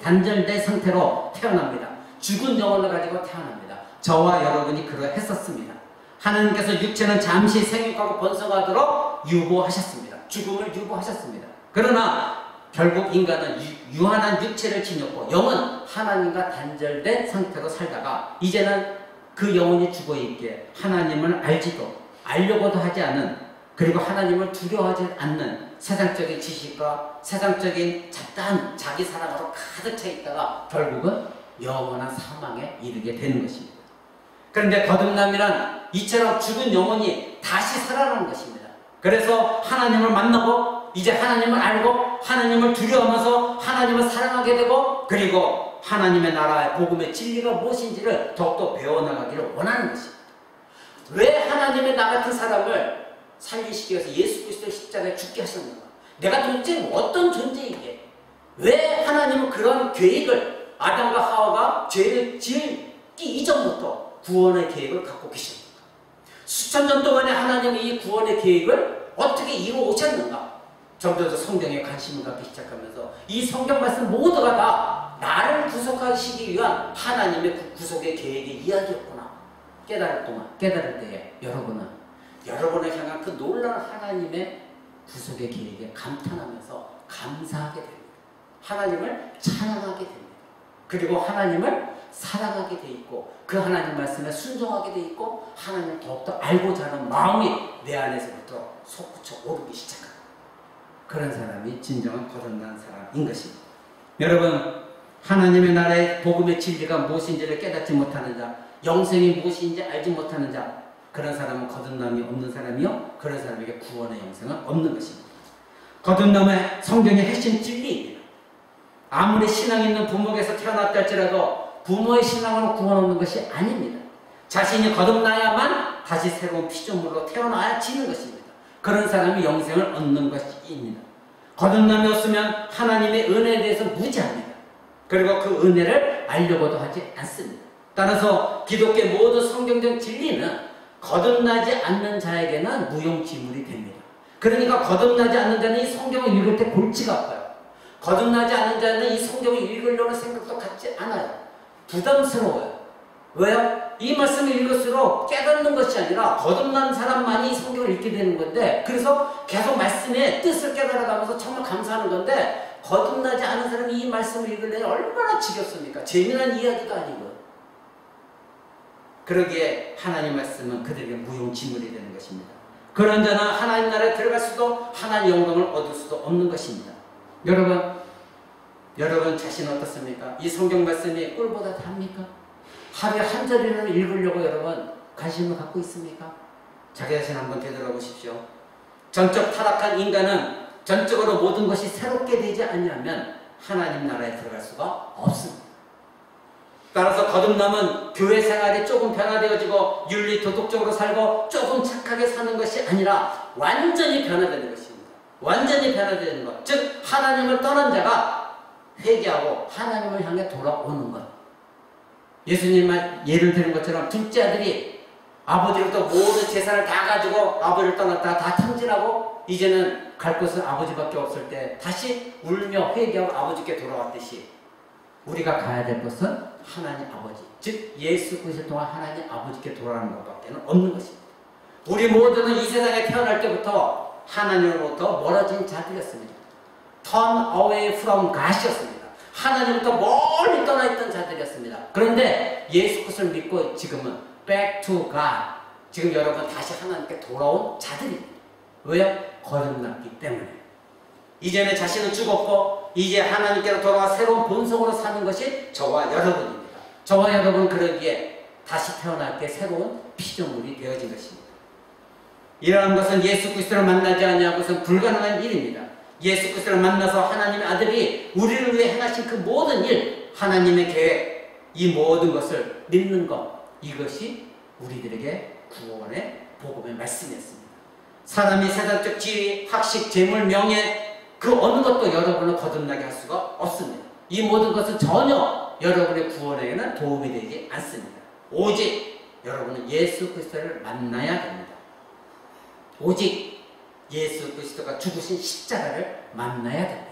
단절된 상태로 태어납니다. 죽은 영혼을 가지고 태어납니다. 저와 여러분이 그러했었습니다. 하나님께서 육체는 잠시 생육하고 번성하도록 유보하셨습니다. 죽음을 유보하셨습니다. 그러나 결국 인간은 유한한 육체를 지녔고 영은 하나님과 단절된 상태로 살다가 이제는 그 영혼이 죽어있기에 하나님을 알지도 알려고도 하지 않은, 그리고 하나님을 두려워하지 않는 세상적인 지식과 세상적인 잡다한 자기 사랑으로 가득 차 있다가 결국은 영원한 사망에 이르게 되는 것입니다. 그런데 거듭남이란 이처럼 죽은 영혼이 다시 살아나는 것입니다. 그래서 하나님을 만나고 이제 하나님을 알고 하나님을 두려워하면서 하나님을 사랑하게 되고, 그리고 하나님의 나라의 복음의 진리가 무엇인지를 더욱더 배워나가기를 원하는 것입니다. 왜 하나님의 나 같은 사람을 살리시기 위해서 예수 그리스도의 십자가에 죽게 하셨는가? 내가 도대체 어떤 존재이기에 왜 하나님은 그런 계획을, 아담과 하와가 죄를 지기 이전부터 구원의 계획을 갖고 계십니까? 수천 년 동안에 하나님이 이 구원의 계획을 어떻게 이루어 오셨는가? 점점 성경에 관심을 갖기 시작하면서 이 성경 말씀 모두가 다 나를 구속하시기 위한 하나님의 구속의 계획의 이야기였구나. 깨달을 때에 여러분을 향한 그 놀라운 하나님의 구속의 계획에 감탄하면서 감사하게 됩니다. 하나님을 찬양하게 됩니다. 그리고 하나님을 사랑하게 돼 있고 그 하나님 말씀에 순종하게 돼 있고 하나님을 더욱더 알고자 하는 마음이 내 안에서부터 솟구쳐 오르기 시작합니다. 그런 사람이 진정한 거듭난 사람인 것입니다. 여러분, 하나님의 나라의 복음의 진리가 무엇인지를 깨닫지 못하는 자, 영생이 무엇인지 알지 못하는 자, 그런 사람은 거듭남이 없는 사람이요, 그런 사람에게 구원의 영생은 없는 것입니다. 거듭남은 성경의 핵심 진리입니다. 아무리 신앙 있는 부모에서 태어났다 할지라도 부모의 신앙으로 구원 얻는 것이 아닙니다. 자신이 거듭나야만 다시 새로운 피조물로 태어나야 지는 것입니다. 그런 사람이 영생을 얻는 것입니다. 거듭남이 없으면 하나님의 은혜에 대해서 무지합니다. 그리고 그 은혜를 알려고도 하지 않습니다. 따라서 기독교의 모든 성경적 진리는 거듭나지 않는 자에게는 무용지물이 됩니다. 그러니까 거듭나지 않는 자는 이 성경을 읽을 때 골치가 아파요. 거듭나지 않는 자는 이 성경을 읽으려는 생각도 갖지 않아요. 부담스러워요. 왜요? 이 말씀을 읽을수록 깨닫는 것이 아니라 거듭난 사람만이 이 성경을 읽게 되는 건데, 그래서 계속 말씀의 뜻을 깨달아가면서 정말 감사하는 건데, 거듭나지 않은 사람이 이 말씀을 읽으려니 얼마나 지겹습니까? 재미난 이야기가 아니고. 그러기에 하나님 말씀은 그들에게 무용지물이 되는 것입니다. 그런 자는 하나님 나라에 들어갈 수도 하나님 영광을 얻을 수도 없는 것입니다. 여러분 자신 어떻습니까? 이 성경 말씀이 꿀보다 답니까? 하루에 한 절이라도 읽으려고 여러분 관심을 갖고 있습니까? 자기 자신 한번 되돌아보십시오. 전적 타락한 인간은 전적으로 모든 것이 새롭게 되지 않으면 하나님 나라에 들어갈 수가 없습니다. 따라서 거듭남은 교회 생활이 조금 변화되어지고 윤리 도덕적으로 살고 조금 착하게 사는 것이 아니라 완전히 변화되는 것입니다. 완전히 변화되는 것. 즉 하나님을 떠난 자가 회개하고 하나님을 향해 돌아오는 것. 예수님 말 예를 드는 것처럼 둘째 아들이 아버지로부터 모든 재산을 다 가지고 아버지를 떠났다가 다 탕진하고 이제는 갈 곳은 아버지밖에 없을 때 다시 울며 회개하고 아버지께 돌아왔듯이 우리가 가야 될 것은 하나님 아버지, 즉 예수 그리스도 통한 하나님 아버지께 돌아가는 것밖에 없는 것입니다. 우리 모두는 이 세상에 태어날 때부터 하나님으로부터 멀어진 자들이었습니다. Turn away from God이었습니다. 하나님부터 멀리 떠나 있던 자들이었습니다. 그런데 예수 그리스도를 믿고 지금은 back to God, 지금 여러분 다시 하나님께 돌아온 자들입니다. 왜요? 거듭났기 때문에. 이제는 자신은 죽었고 이제 하나님께로 돌아와 새로운 본성으로 사는 것이 저와 여러분입니다. 저와 여러분 그러기에 다시 태어날 때 새로운 피조물이 되어진 것입니다. 이러한 것은 예수 그리스도를 만나지 않는 것은 불가능한 일입니다. 예수 그리스도를 만나서 하나님의 아들이 우리를 위해 행하신 그 모든 일, 하나님의 계획, 이 모든 것을 믿는 것, 이것이 우리들에게 구원의 복음의 말씀이었습니다. 사람이 세상적 지위, 학식, 재물, 명예 그 어느 것도 여러분을 거듭나게 할 수가 없습니다. 이 모든 것은 전혀 여러분의 구원에게는 도움이 되지 않습니다. 오직 여러분은 예수 그리스도를 만나야 됩니다. 오직 예수 그리스도가 죽으신 십자가를 만나야 됩니다.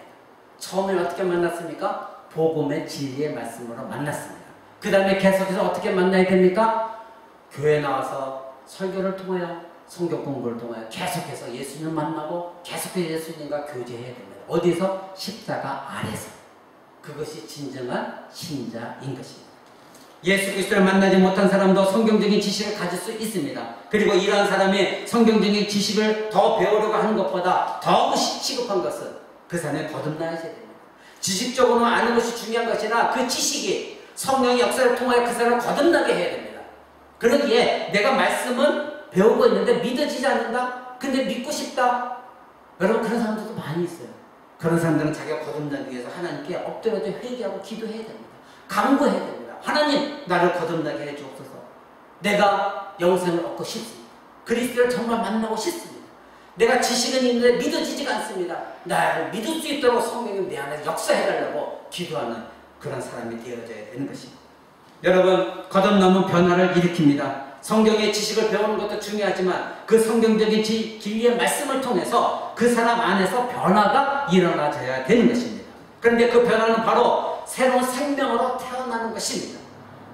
처음에 어떻게 만났습니까? 복음의 진리의 말씀으로 만났습니다. 그 다음에 계속해서 어떻게 만나야 됩니까? 교회 나와서 설교를 통하여 성경 공부를 통하여 계속해서 예수님을 만나고 계속해서 예수님과 교제해야 됩니다. 어디서? 십자가 아래서. 그것이 진정한 신자인 것입니다. 예수 그리스도를 만나지 못한 사람도 성경적인 지식을 가질 수 있습니다. 그리고 이러한 사람이 성경적인 지식을 더 배우려고 하는 것보다 더 시급한 것은 그 사람이 거듭나야 됩니다. 지식적으로는 아는 것이 중요한 것이나 그 지식이 성령의 역사를 통하여 그 사람을 거듭나게 해야 됩니다. 그러기에 내가 말씀은 배우고 있는데 믿어지지 않는다? 근데 믿고 싶다? 여러분 그런 사람들도 많이 있어요. 그런 사람들은 자기가 거듭나기 위해서 하나님께 엎드려져 회개하고 기도해야 됩니다. 간구해야 됩니다. 하나님 나를 거듭나게 해주옵소서. 내가 영생을 얻고 싶습니다. 그리스도를 정말 만나고 싶습니다. 내가 지식은 있는데 믿어지지가 않습니다. 나를 믿을 수 있도록 성령님 내 안에서 역사해달라고 기도하는 그런 사람이 되어져야 되는 것입니다. 여러분 거듭남은 변화를 일으킵니다. 성경의 지식을 배우는 것도 중요하지만 그 성경적인 진리의 말씀을 통해서 그 사람 안에서 변화가 일어나져야 되는 것입니다. 그런데 그 변화는 바로 새로운 생명으로 태어나는 것입니다.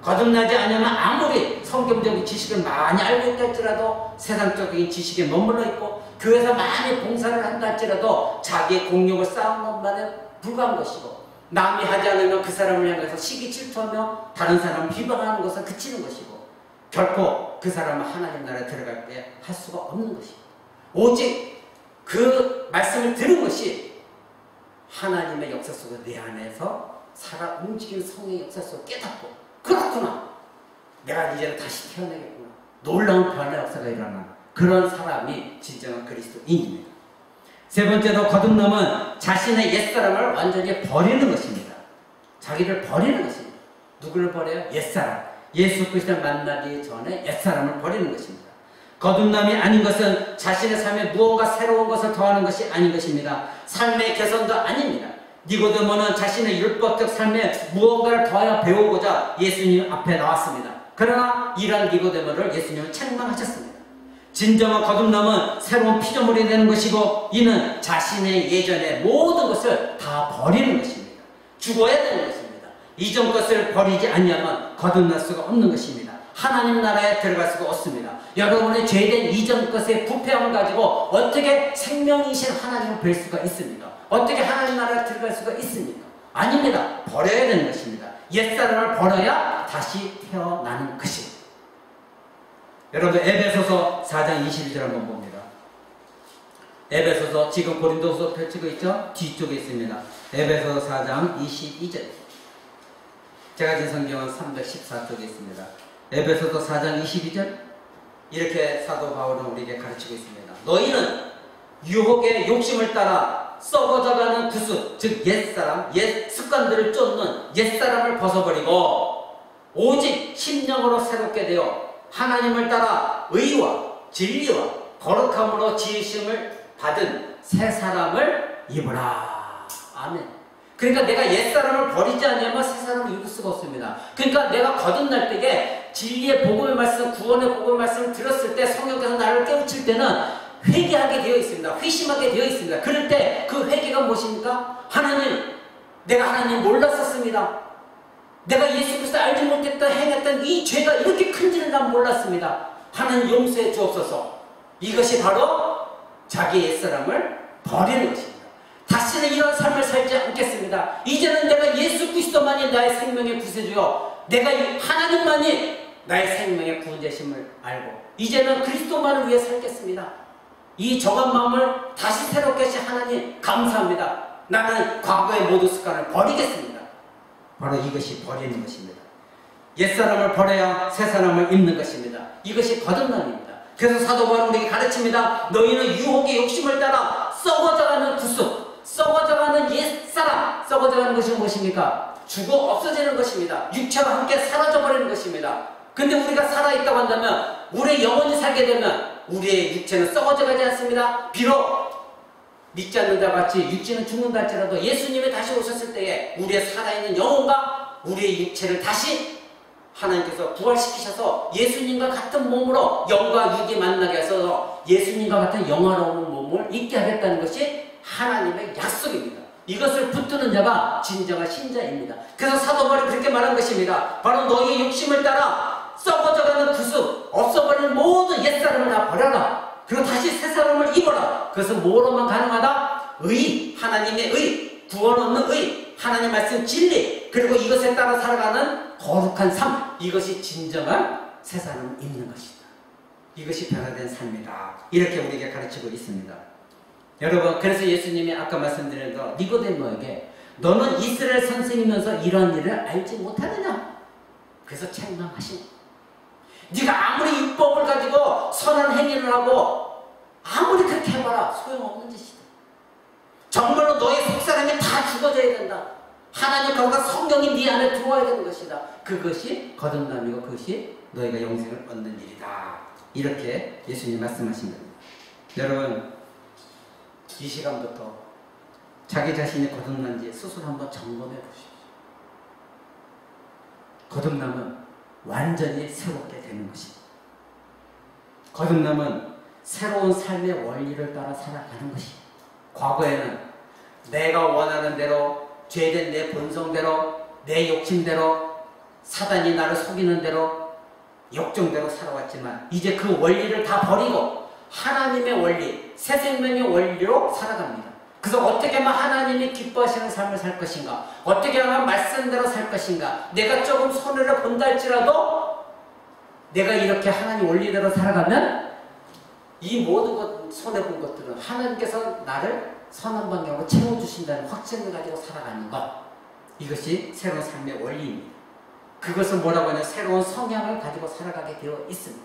거듭나지 않으면 아무리 성경적인 지식을 많이 알고 있다 할지라도 세상적인 지식에 머물러 있고 교회에서 많이 봉사를 한다 할지라도 자기의 공력을 쌓은 것만에 불과한 것이고 남이 하지 않으면 그 사람을 향해서 시기 질투하며 다른 사람을 비방하는 것은 그치는 것이고 결코 그 사람은 하나님 나라에 들어갈 때 할 수가 없는 것입니다. 오직 그 말씀을 들은 것이 하나님의 역사 속에 내 안에서 살아 움직이는 성의 역사 속에 깨닫고 그렇구나. 내가 이제는 다시 태어나겠구나. 놀라운 변화의 역사가 일어나는 그런 사람이 진정한 그리스도인입니다. 세 번째로 거듭남은 자신의 옛사람을 완전히 버리는 것입니다. 자기를 버리는 것입니다. 누구를 버려요? 옛사람. 예수 그리스도를 만나기 전에 옛사람을 버리는 것입니다. 거듭남이 아닌 것은 자신의 삶에 무언가 새로운 것을 더하는 것이 아닌 것입니다. 삶의 개선도 아닙니다. 니고데모는 자신의 율법적 삶에 무언가를 더하여 배우고자 예수님 앞에 나왔습니다. 그러나 이러한 니고데모를 예수님은 책망하셨습니다. 진정한 거듭남은 새로운 피조물이 되는 것이고 이는 자신의 예전의 모든 것을 다 버리는 것입니다. 죽어야 되는 것입니다. 이전 것을 버리지 않으면 거듭날 수가 없는 것입니다. 하나님 나라에 들어갈 수가 없습니다. 여러분의 죄된 이전 것의 부패함을 가지고 어떻게 생명이신 하나님을 뵐 수가 있습니까? 어떻게 하나님 나라에 들어갈 수가 있습니까? 아닙니다. 버려야 되는 것입니다. 옛사람을 버려야 다시 태어나는 것입니다. 여러분 에베소서 4장 22절 한번 봅니다. 에베소서 지금 고린도서 펼치고 있죠? 뒤쪽에 있습니다. 에베소서 4장 22절. 제가 진 성경은 314쪽에 있습니다. 에베소서 4장 22절 이렇게 사도 바울은 우리에게 가르치고 있습니다. 너희는 유혹의 욕심을 따라 썩어져가는 구습, 즉 옛사람, 옛 습관들을 쫓는 옛사람을 벗어버리고 오직 심령으로 새롭게 되어 하나님을 따라 의와 진리와 거룩함으로 지으심을 받은 새 사람을 입으라. 아멘. 그러니까 내가 옛사람을 버리지 않으면 새 사람을 입을 수가 없습니다. 그러니까 내가 거듭날 때에 진리의 복음의 말씀, 구원의 복음의 말씀을 들었을 때 성령께서 나를 깨우칠 때는 회개하게 되어 있습니다. 회심하게 되어 있습니다. 그럴 때 그 회개가 무엇입니까? 하나님, 내가 하나님 몰랐었습니다. 내가 예수 그리스도 알지 못했다 행했던 이 죄가 이렇게 큰지는 난 몰랐습니다. 하나님 용서해 주옵소서. 이것이 바로 자기 옛사람을 버리는 것입니다. 다시는 이런 삶을 살지 않겠습니다. 이제는 내가 예수 그리스도만이 나의 생명의 구세주요, 내가 하나님만이 나의 생명의 구원자심을 알고 이제는 그리스도만을 위해 살겠습니다. 이 정한 마음을 다시 새롭게 하신 하나님 감사합니다. 나는 과거의 모든 습관을 버리겠습니다. 바로 이것이 버리는 것입니다. 옛사람을 버려야 새사람을 입는 것입니다. 이것이 거듭남입니다. 그래서 사도 바울은 우리에게 가르칩니다. 너희는 유혹의 욕심을 따라 썩어져가는 구습, 썩어져가는 옛사람, 썩어져가는 것이 무엇입니까? 죽어 없어지는 것입니다. 육체와 함께 사라져버리는 것입니다. 근데 우리가 살아있다고 한다면, 우리의 영혼이 살게 되면 우리의 육체는 썩어져가지 않습니다. 비록 믿지 않는 자와 같이 육체는 죽는다 할지라도 예수님이 다시 오셨을 때에 우리의 살아있는 영혼과 우리의 육체를 다시 하나님께서 부활시키셔서 예수님과 같은 몸으로 영과 육이 만나게 해서 예수님과 같은 영화로운 몸을 입게 하겠다는 것이 하나님의 약속입니다. 이것을 붙드는 자가 진정한 신자입니다. 그래서 사도 바울이 그렇게 말한 것입니다. 바로 너희의 욕심을 따라 썩어져가는 구습, 없어버리는 모든 옛사람을 다 버려라. 그리고 다시 새 사람을 입어라. 그것은 뭐로만 가능하다? 의, 하나님의 의, 구원 얻는 의, 하나님 말씀 진리, 그리고 이것에 따라 살아가는 거룩한 삶. 이것이 진정한 새 사람을 입는 것이다. 이것이 변화된 삶이다. 이렇게 우리에게 가르치고 있습니다. 여러분, 그래서 예수님이 아까 말씀드린 대로 니고데모에게 너는 이스라엘 선생이면서 이러한 일을 알지 못하느냐? 그래서 책망하신. 네가 아무리 율법을 가지고 선한 행위를 하고 아무리 그렇게 해봐라 소용없는 짓이다. 정말로 너의 속사람이 다 죽어져야 된다. 하나님 거룩한 성령이 네 안에 들어와야 되는 것이다. 그것이 거듭남이고 그것이 너희가 영생을 얻는 일이다. 이렇게 예수님 말씀하신 겁니다. 여러분, 이 시간부터 자기 자신이 거듭난지 스스로 한번 점검해 보십시오. 거듭남은 완전히 새롭게 되는 것입니다. 거듭남은 새로운 삶의 원리를 따라 살아가는 것입니다. 과거에는 내가 원하는 대로, 죄된 내 본성대로, 내 욕심대로, 사단이 나를 속이는 대로, 욕정대로 살아왔지만 이제 그 원리를 다 버리고 하나님의 원리, 새 생명의 원리로 살아갑니다. 그래서 어떻게 하면 하나님이 기뻐하시는 삶을 살 것인가, 어떻게 하면 말씀대로 살 것인가, 내가 조금 손해를 본다 할지라도 내가 이렇게 하나님 원리대로 살아가면 이 모든 것, 손해본 것들은 하나님께서 나를 선한 방향으로 채워주신다는 확신을 가지고 살아가는 것, 이것이 새로운 삶의 원리입니다. 그것을 뭐라고 하냐, 새로운 성향을 가지고 살아가게 되어 있습니다.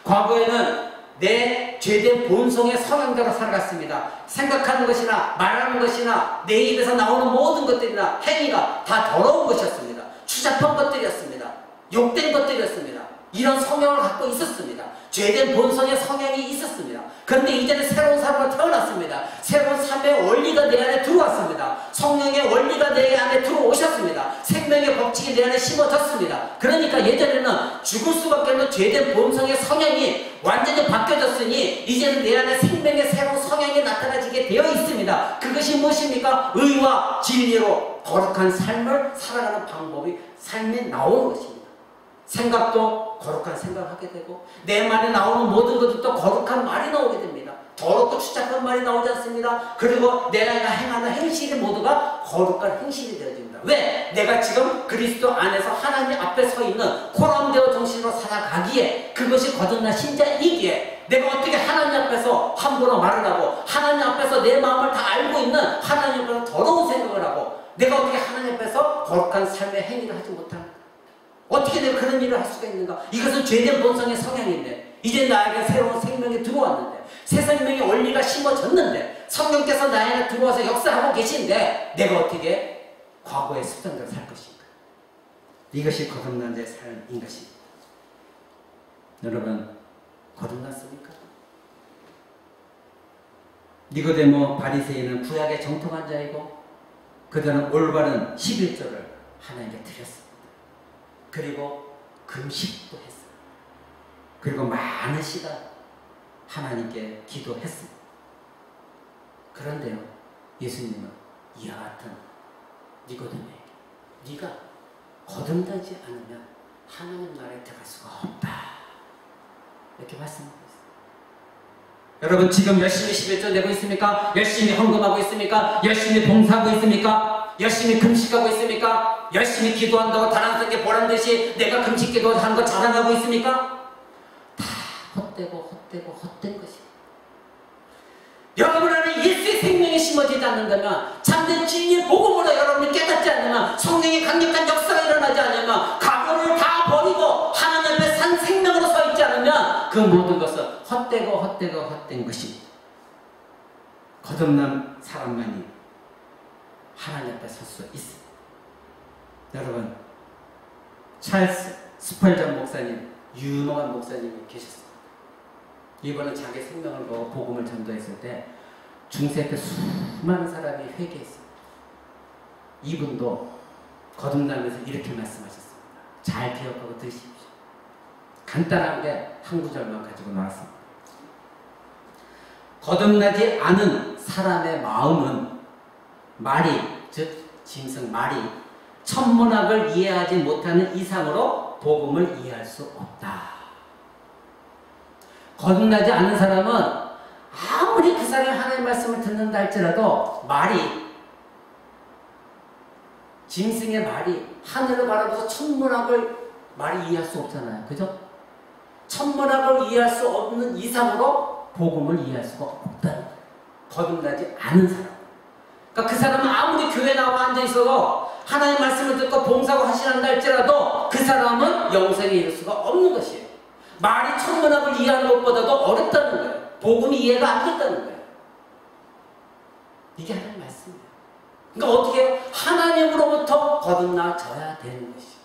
과거에는 내 죄된 본성의 성향대로 살아갔습니다. 생각하는 것이나 말하는 것이나 내 입에서 나오는 모든 것들이나 행위가 다 더러운 것이었습니다. 추잡한 것들이었습니다. 욕된 것들이었습니다. 이런 성향을 갖고 있었습니다. 죄된 본성의 성향이 있었습니다. 그런데 이제는 새로운 사람으로 태어났습니다. 새로운 삶의 원리가 내 안에 들어왔습니다. 성령의 원리가 내 안에 들어오셨습니다. 생명의 법칙이 내 안에 심어졌습니다. 그러니까 예전에는 죽을 수밖에 없는 죄된 본성의 성향이 완전히 바뀌어졌으니 이제는 내 안에 생명의 새로운 성향이 나타나지게 되어 있습니다. 그것이 무엇입니까? 의와 진리로 거룩한 삶을 살아가는 방법이 삶에 나오는 것입니다. 생각도 거룩한 생각을 하게 되고 내 말에 나오는 모든 것들도 거룩한 말이 나오게 됩니다. 더럽고 추잡한 말이 나오지 않습니다. 그리고 내가 행하는 행실이 모두가 거룩한 행실이 되어집니다. 왜? 내가 지금 그리스도 안에서 하나님 앞에 서 있는 코람데오 정신으로 살아가기에, 그것이 거듭난 신자이기에 내가 어떻게 하나님 앞에서 함부로 말을 하고 하나님 앞에서 내 마음을 다 알고 있는 하나님 앞에서 더러운 생각을 하고 내가 어떻게 하나님 앞에서 거룩한 삶의 행위를 하지 못하는, 어떻게 내가 그런 일을 할 수가 있는가? 이것은 죄된 본성의 성향인데 이제 나에게 새로운 생명이 들어왔는데, 새 생명의 원리가 심어졌는데, 성령께서 나 안에 들어와서 역사하고 계신데 내가 어떻게 과거의 습관대로 살 것인가? 이것이 거듭난 자의 삶인 것입니다. 여러분, 거듭났습니까? 니고데모 바리새인은 구약의 정통한 자이고 그들은 올바른 11조를 하나님께 드렸습니다. 그리고 금식도 했어요. 그리고 많은 시간 하나님께 기도했습니다. 그런데요, 예수님은 이와 같은 니고데모에게 네가 거듭나지 않으면 하나님 나라에 들어갈 수가 없다, 이렇게 말씀하고 있어요. 여러분, 지금 열심히 11조 내고 있습니까? 열심히 헌금하고 있습니까? 열심히 봉사하고 있습니까? 열심히 금식하고 있습니까? 열심히 기도한다고 다른 게 보란듯이 내가 금식 기도하는 거 자랑하고 있습니까? 다 헛되고 헛된 것입니다. 여러분 안에 예수의 생명이 심어지지 않는다면, 참된 진리의 복음으로 여러분이 깨닫지 않으면, 성령의 강력한 역사가 일어나지 않으면, 각오를 다 버리고 하나님 앞에 산 생명으로 서 있지 않으면 그 모든 것은 헛된 것입니다. 거듭난 사람만이 하나님 앞에 설 수 있습니다. 여러분, 찰스 스펄전 목사님, 유명한 목사님이 계셨습니다. 이번에 자기 생명을 걸고 복음을 전도했을 때 중세 때 수많은 사람이 회개했습니다. 이분도 거듭나면서 이렇게 말씀하셨습니다. 잘 기억하고 들으십시오. 간단한 게 한 구절만 가지고 나왔습니다. 거듭나지 않은 사람의 마음은 말이, 즉 짐승 말이 천문학을 이해하지 못하는 이상으로 복음을 이해할 수 없다. 거듭나지 않은 사람은 아무리 그 사람이 하나님의 말씀을 듣는다 할지라도 말이, 짐승의 말이 하늘을 바라보면서 천문학을 말이 이해할 수 없잖아요. 그죠? 천문학을 이해할 수 없는 이상으로 복음을 이해할 수가 없다는 거예요. 거듭나지 않은 사람. 그러니까 그 사람은 아무리 교회 나와 앉아 있어도 하나님 말씀을 듣고 봉사하고 하시는다 할지라도 그 사람은 영생에 이를 수가 없는 것이에요. 말이 천문학을 이해하는 것보다도 어렵다는 거예요. 복음이 이해가 안 됐다는 거예요. 이게 하나님 말씀이에요. 그러니까 어떻게 해요? 하나님으로부터 거듭나져야 되는 것이죠.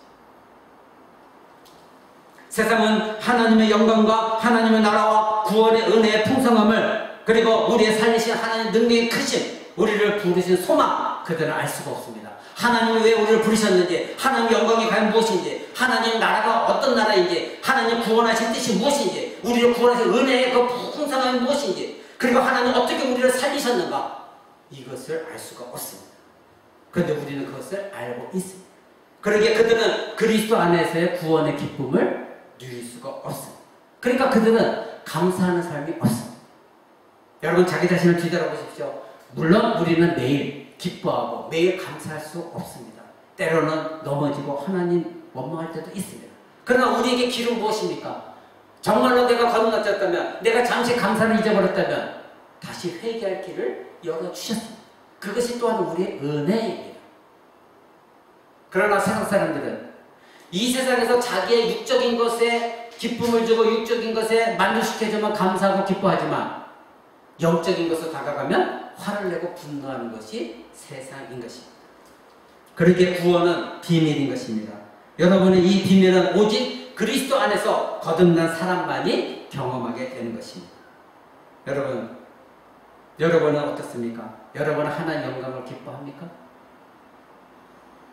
세상은 하나님의 영광과 하나님의 나라와 구원의 은혜의 풍성함을, 그리고 우리의 살리신 하나님의 능력의 크신, 우리를 부르신 소망, 그들은 알 수가 없습니다. 하나님이 왜 우리를 부르셨는지, 하나님의 영광이 과연 무엇인지, 하나님 나라가 어떤 나라인지, 하나님 구원하신 뜻이 무엇인지, 우리를 구원하신 은혜의 그 풍성함이 무엇인지, 그리고 하나님 어떻게 우리를 살리셨는가, 이것을 알 수가 없습니다. 그런데 우리는 그것을 알고 있습니다. 그러기에 그들은 그리스도 안에서의 구원의 기쁨을 누릴 수가 없습니다. 그러니까 그들은 감사하는 삶이 없습니다. 여러분, 자기 자신을 뒤돌아보십시오. 물론 우리는 매일 기뻐하고 매일 감사할 수 없습니다. 때로는 넘어지고 하나님 원망할 때도 있습니다. 그러나 우리에게 길은 무엇입니까? 정말로 내가 거듭났다면, 내가 잠시 감사를 잊어버렸다면 다시 회개할 길을 열어주셨습니다. 그것이 또한 우리의 은혜입니다. 그러나 세상 사람들은 이 세상에서 자기의 육적인 것에 기쁨을 주고 육적인 것에 만족시켜주면 감사하고 기뻐하지만, 영적인 것으로 다가가면 화를 내고 분노하는 것이 세상인 것입니다. 그러기에 구원은 비밀인 것입니다. 여러분의 이 비밀은 오직 그리스도 안에서 거듭난 사람만이 경험하게 되는 것입니다. 여러분은 어떻습니까? 여러분은 하나님의 영광을 기뻐합니까?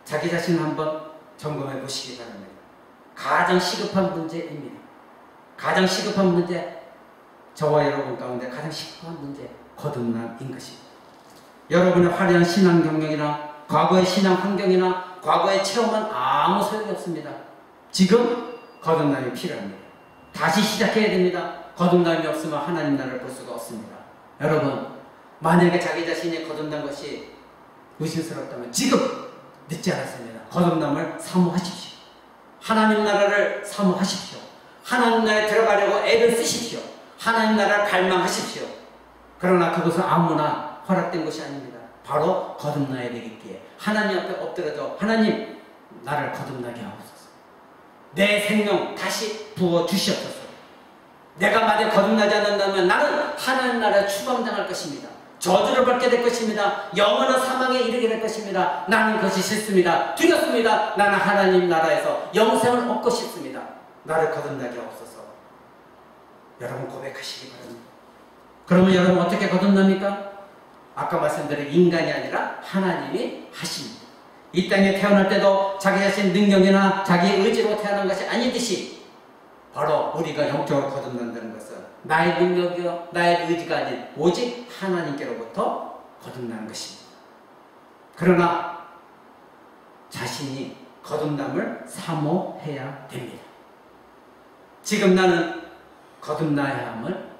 자기 자신을 한번 점검해 보시기 바랍니다. 가장 시급한 문제입니다. 가장 시급한 문제, 저와 여러분 가운데 가장 시급한 문제, 거듭남인 것입니다. 여러분의 화려한 신앙 경력이나 과거의 신앙 환경이나 과거의 체험은 아무 소용이 없습니다. 지금 거듭남이 필요합니다. 다시 시작해야 됩니다. 거듭남이 없으면 하나님 나라를 볼 수가 없습니다. 여러분, 만약에 자기 자신이 거듭난 것이 의심스럽다면 지금 늦지 않았습니다. 거듭남을 사모하십시오. 하나님 나라를 사모하십시오. 하나님 나라에 들어가려고 애를 쓰십시오. 하나님 나라를 갈망하십시오. 그러나 그것은 아무나 허락된 것이 아닙니다. 바로 거듭나야 되겠기에 하나님 앞에 엎드려서, 하나님 나를 거듭나게 하옵소서. 내 생명 다시 부어주시옵소서. 내가 만약 거듭나지 않는다면 나는 하나님 나라에 추방당할 것입니다. 저주를 받게 될 것입니다. 영원한 사망에 이르게 될 것입니다. 나는 그것이 싫습니다. 두렵습니다. 나는 하나님 나라에서 영생을 얻고 싶습니다. 나를 거듭나게 하옵소서. 여러분 고백하시기 바랍니다. 그러면 여러분 어떻게 거듭납니까? 아까 말씀드린 인간이 아니라 하나님이 하십니다. 이 땅에 태어날 때도 자기 자신 능력이나 자기의 의지로 태어난 것이 아니듯이, 바로 우리가 영적으로 거듭난다는 것은 나의 능력이요 나의 의지가 아닌 오직 하나님께로부터 거듭나는 것입니다. 그러나 자신이 거듭남을 사모해야 됩니다. 지금 나는 거듭나야 함을,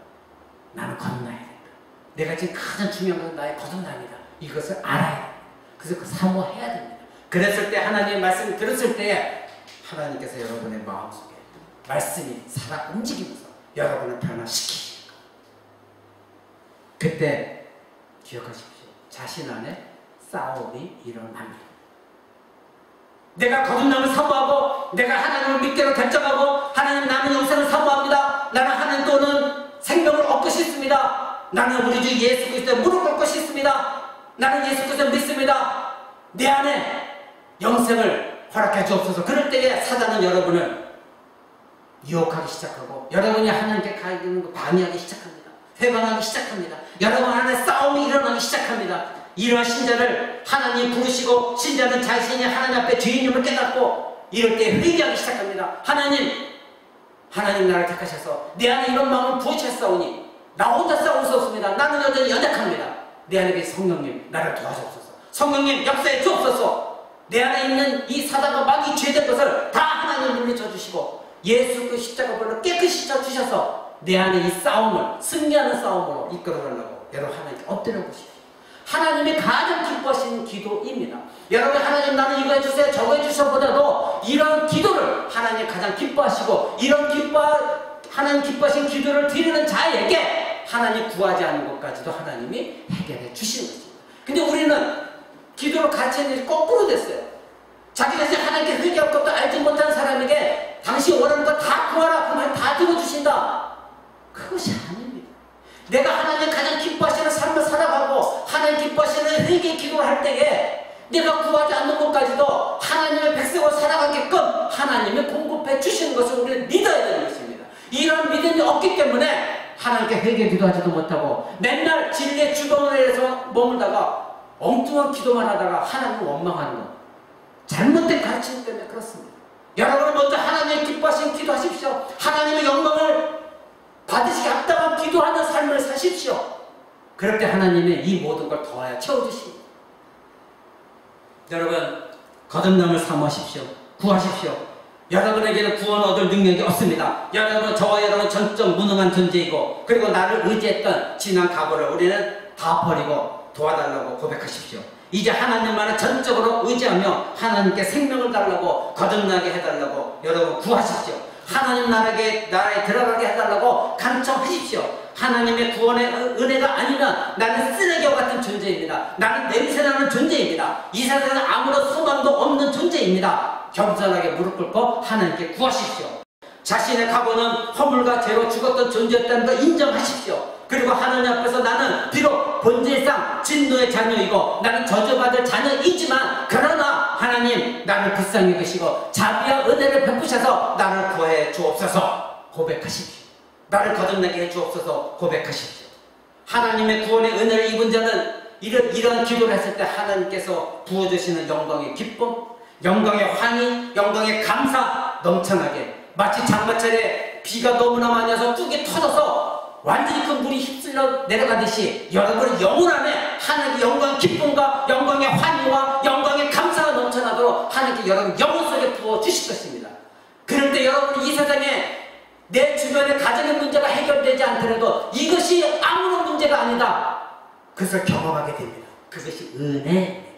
나는 거듭나야 된다. 내가 지금 가장 중요한 것은 나의 거듭남이다. 이것을 알아야 됩니다. 그래서 그 사모해야 됩니다. 그랬을 때, 하나님의 말씀을 들었을 때 하나님께서 여러분의 마음속에 말씀이 살아 움직이면서 여러분을 변화시키십니다. 그때 기억하십시오. 자신 안에 싸움이 일어납니다. 내가 거듭남을 사모하고 내가 하나님을 믿기로 결정하고, 하나님 나는 영생을 사모합니다. 나는 하나님 또는 생명을 얻고 싶습니다. 나는 우리 주 예수 그리스도에 무릎 꿇고 싶습니다. 나는 예수 그리스도를 믿습니다. 내 안에 영생을 허락해 주옵소서. 그럴 때에 사단은 여러분을 유혹하기 시작하고, 여러분이 하나님께 가기는 거 방해하기 시작합니다. 회방하기 시작합니다. 여러분 안에 싸움이 일어나기 시작합니다. 이러한 신자를 하나님 부르시고, 신자는 자신이 하나님 앞에 죄인임을 깨닫고 이럴 때 회개하기 시작합니다. 하나님 나를 택하셔서 내 안에 이런 마음을 부으셨사오니 나 혼자 싸울 수 없습니다. 나는 여전히 연약합니다. 내 안에 계신 성령님 나를 도와주옵소서. 성령님 역사해 주옵소서. 내 안에 있는 이 사단과 마귀 죄된 것을 다 하나님 물리쳐 주시고, 예수 그 십자가 벌로 깨끗이 쳐 주셔서 내 안에 이 싸움을 승리하는 싸움으로 이끌어가려고 여러분 하나님께 엎드려 보십시오. 하나님이 가장 기뻐하시는 기도입니다. 여러분 하나님 나는 이거 해주세요 저거 해주셔보다도 이런 기도를 하나님 가장 기뻐하시고 이런 하나님 기뻐하신 기도를 드리는 자에게 하나님 구하지 않는 것까지도 하나님이 해결해 주시는 것입니다. 근데 우리는 기도를 가르치는 일이 거꾸로 됐어요. 자기 자신 하나님께 회개할 것도 알지 못한 사람에게 당신 원하는 거 다 구하라 그러면 다 들어주신다. 그것이 아닙니다. 내가 하나님 가장 기뻐하시는 삶을 살아가고 하나님 기뻐하시는 회개 기도를 할 때에 내가 구하지 않는 것까지도 하나님의 백성으로 살아가게끔 하나님이 공급해 주시는 것을 우리는 믿어야 되는 것입니다. 이런 믿음이 없기 때문에 하나님께 회개 기도하지도 못하고 맨날 진리의 주변에서 머물다가 엉뚱한 기도만 하다가 하나님을 원망하는 것, 잘못된 가르침 때문에 그렇습니다. 여러분은 먼저 하나님의 기뻐하신 기도하십시오. 하나님의 영광을 받으시기 합당한 기도하는 삶을 사십시오. 그럴 때 하나님의 이 모든 걸 더하여 채워주십니다. 여러분 거듭남을 사모하십시오. 구하십시오. 여러분에게는 구원 얻을 능력이 없습니다. 여러분 저와 여러분 전적 무능한 존재이고 그리고 나를 의지했던 지난 과거를 우리는 다 버리고 도와달라고 고백하십시오. 이제 하나님만을 전적으로 의지하며 하나님께 생명을 달라고 거듭나게 해달라고 여러분 구하십시오. 하나님 나라에 들어가게 해달라고 간청하십시오. 하나님의 구원의 은혜가 아니라 나는 쓰레기와 같은 존재입니다. 나는 냄새나는 존재입니다. 이 세상에 아무런 소망도 없는 존재입니다. 겸손하게 무릎 꿇고 하나님께 구하십시오. 자신의 과거는 허물과 죄로 죽었던 존재였다는 걸 인정하십시오. 그리고 하나님 앞에서 나는 비록 본질상 진노의 자녀이고 나는 저주받을 자녀이지만 그러나 하나님 나를 불쌍히 여기시고 자비와 은혜를 베푸셔서 나를 구해 주옵소서 고백하십시오. 나를 거듭나게 해 주옵소서 고백하십시오. 하나님의 구원의 은혜를 입은 자는 이런 기도를 했을 때 하나님께서 부어주시는 영광의 기쁨, 영광의 환희, 영광의 감사 넘쳐나게 마치 장마철에 비가 너무나 많이 와서 뚝이 터져서 완전히 그 물이 휩쓸려 내려가듯이 여러분의 영혼 안에 하나님의 영광의 기쁨과 영광의 환희와 영광의 감사가 넘쳐나도록 하나님께 여러분 영혼 속에 부어주실 것입니다. 그럴 때 여러분이 이 세상에 내 주변의 가정의 문제가 해결되지 않더라도 이것이 아무런 문제가 아니다. 그것을 경험하게 됩니다. 그것이 은혜입니다.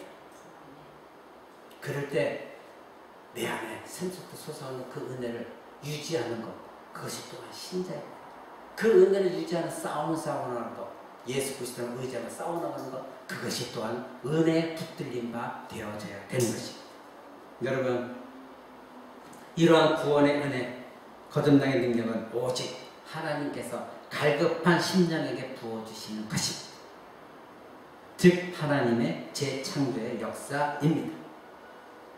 그럴 때 내 안에 샘솟고 솟아오는 그 은혜를 유지하는 것, 그것이 또한 신자입니다. 그 은혜를 유지하는 싸우는 것, 예수 그리스도를 의지하며 싸워나가는 것, 그것이 또한 은혜의 붙들림 바 되어져야 되는 것입니다. 여러분, 이러한 구원의 은혜, 거듭남의 능력은 오직 하나님께서 갈급한 심령에게 부어주시는 것입니다. 즉 하나님의 재창조의 역사입니다.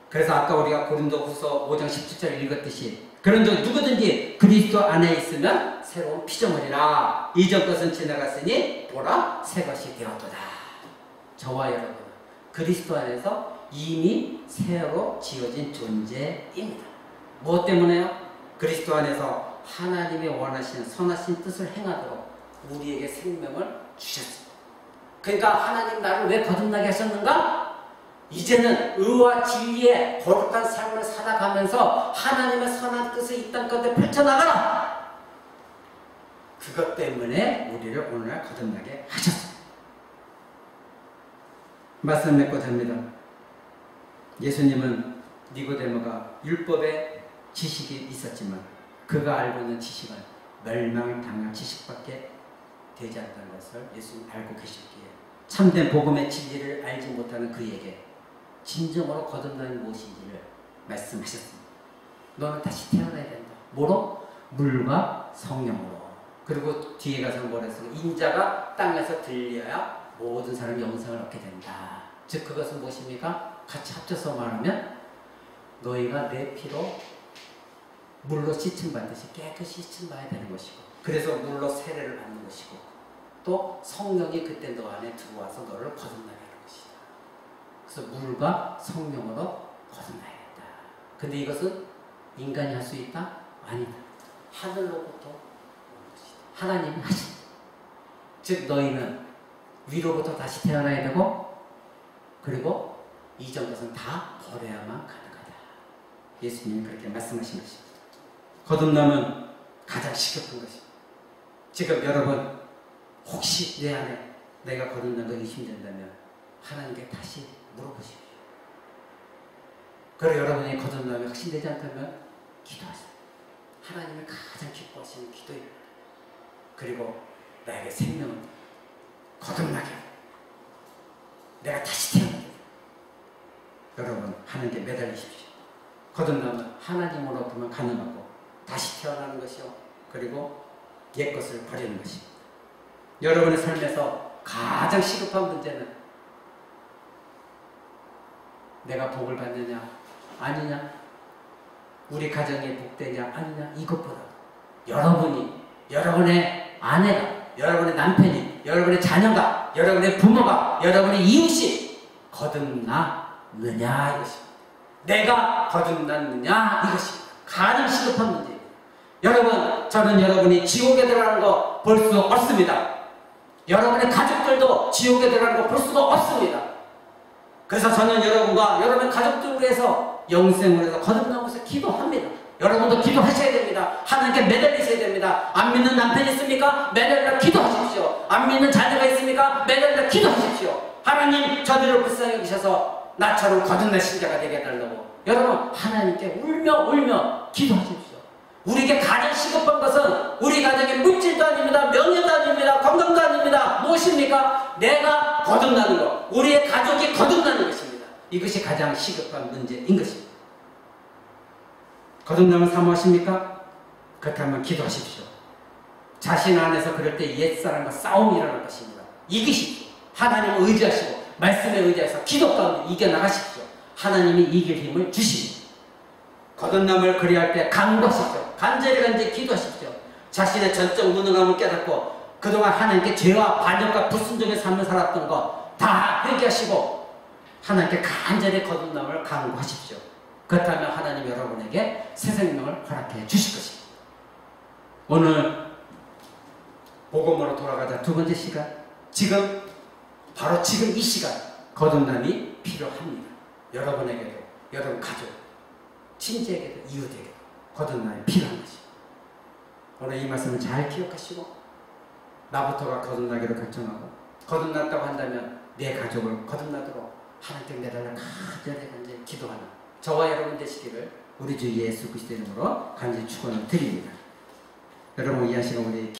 그래서 아까 우리가 고린도후서 5장 17절 읽었듯이 그런즉 누구든지 그리스도 안에 있으면 새로운 피조물이라 이전 것은 지나갔으니 보라 새 것이 되었도다. 저와 여러분은 그리스도 안에서 이미 새로 지어진 존재입니다. 무엇 때문에요? 그리스도 안에서 하나님의 원하시는 선하신 뜻을 행하도록 우리에게 생명을 주셨습니다. 그러니까 하나님 나를 왜 거듭나게 하셨는가? 이제는 의와 진리의 거룩한 삶을 살아가면서 하나님의 선한 뜻을 이 땅 가운데 펼쳐나가라. 그것 때문에 우리를 오늘날 거듭나게 하셨습니다. 말씀 맺고 됩니다. 예수님은 니고데모가 율법의 지식이 있었지만 그가 알고 있는 지식은 멸망을 당할 지식밖에 되지 않다는 것을 예수님 알고 계셨기에 참된 복음의 진리를 알지 못하는 그에게 진정으로 거듭남이 무엇인지를 말씀하셨습니다. 너는 다시 태어나야 된다. 뭐로? 물과 성령으로. 그리고 뒤에 가서 뭐라 했어요? 인자가 땅에서 들려야 모든 사람이 영생을 얻게 된다. 즉 그것은 무엇입니까? 같이 합쳐서 말하면 너희가 내 피로 물로 씻음 받듯이 깨끗이 씻음 받아야 되는 것이고 그래서 물로 세례를 받는 것이고 또 성령이 그때 너 안에 들어와서 너를 거듭나게 하는 것이다. 그래서 물과 성령으로 거듭나야겠다. 근데 이것은 인간이 할 수 있다? 아니다. 하늘로부터 오는 것이다. 하나님이 하신다. 즉 너희는 위로부터 다시 태어나야 되고 그리고 이전 것은 다 버려야만 가능하다. 예수님이 그렇게 말씀하신 것입니다. 거듭남은 가장 시급한 것입니다. 지금 여러분 혹시 내 안에 내가 거듭난 거 의심된다면 하나님께 다시 물어보십시오. 그리고 여러분이 거듭남이 확신되지 않다면 기도하세요. 하나님을 가장 기뻐하시는 기도입니다. 그리고 나에게 생명을 거듭나게 하고 내가 다시 태어나게 해요. 여러분 하나님께 매달리십시오. 거듭남은 하나님으로부터만 가능하고 다시 태어나는 것이요. 그리고 옛것을 버리는 것입니다. 여러분의 삶에서 가장 시급한 문제는 내가 복을 받느냐 아니냐, 우리 가정이 복되냐 아니냐, 이것보다 여러분이, 여러분의 아내가, 여러분의 남편이, 여러분의 자녀가, 여러분의 부모가, 여러분의 이웃이 거듭나느냐 이것입니다. 내가 거듭났느냐 이것입니다. 가장 시급한 문제입니다. 여러분, 저는 여러분이 지옥에 들어가는 거 볼 수 없습니다. 여러분의 가족들도 지옥에 들어가는 거 볼 수가 없습니다. 그래서 저는 여러분과 여러분의 가족들을 위해서 영생을 해서 거듭나면서 기도합니다. 여러분도 기도하셔야 됩니다. 하나님께 매달리셔야 됩니다. 안 믿는 남편이 있습니까? 매달려 기도하십시오. 안 믿는 자녀가 있습니까? 매달려 기도하십시오. 하나님, 저들을 불쌍히 여기셔서 나처럼 거듭난 신자가 되게 해달라고 여러분 하나님께 울며 기도하십시오. 우리에게 가장 시급한 것은 우리 가정의 물질도 아닙니다. 명예도 아닙니다. 건강도 아닙니다. 무엇입니까? 내가 거듭나는 것. 우리의 가족이 거듭나는 것입니다. 이것이 가장 시급한 문제인 것입니다. 거듭남을 사모하십니까? 그렇다면 기도하십시오. 자신 안에서 그럴 때 옛사람과 싸움이 일어날 것입니다. 이기십시오. 하나님을 의지하시고 말씀에 의지해서 기도 가운데 이겨나가십시오. 하나님이 이길 힘을 주십니다. 거듭남을 그리할 때 간구하십시오. 간절히 기도하십시오. 자신의 전적 무능함을 깨닫고 그동안 하나님께 죄와 반역과 불순종의 삶을 살았던 거 다 회개하시고 하나님께 간절히 거듭남을 간구하십시오. 그렇다면 하나님 여러분에게 새 생명을 허락해 주실 것입니다. 오늘 복음으로 돌아가자 두 번째 시간, 지금 바로 지금 이 시간 거듭남이 필요합니다. 여러분에게도, 여러분 가족, 친지에게도, 이웃에게도 거듭남이 필요한 것입니다. 오늘 이 말씀을 잘 기억하시고 나부터가 거듭나기로 결정하고 거듭났다고 한다면 내 가족을 거듭나도록 하나님께 매달려 간절히 기도하는 저와 여러분 되시기를 우리 주 예수 그리스도의 이름으로 간절히 축원을 드립니다. 여러분 이 시간 우리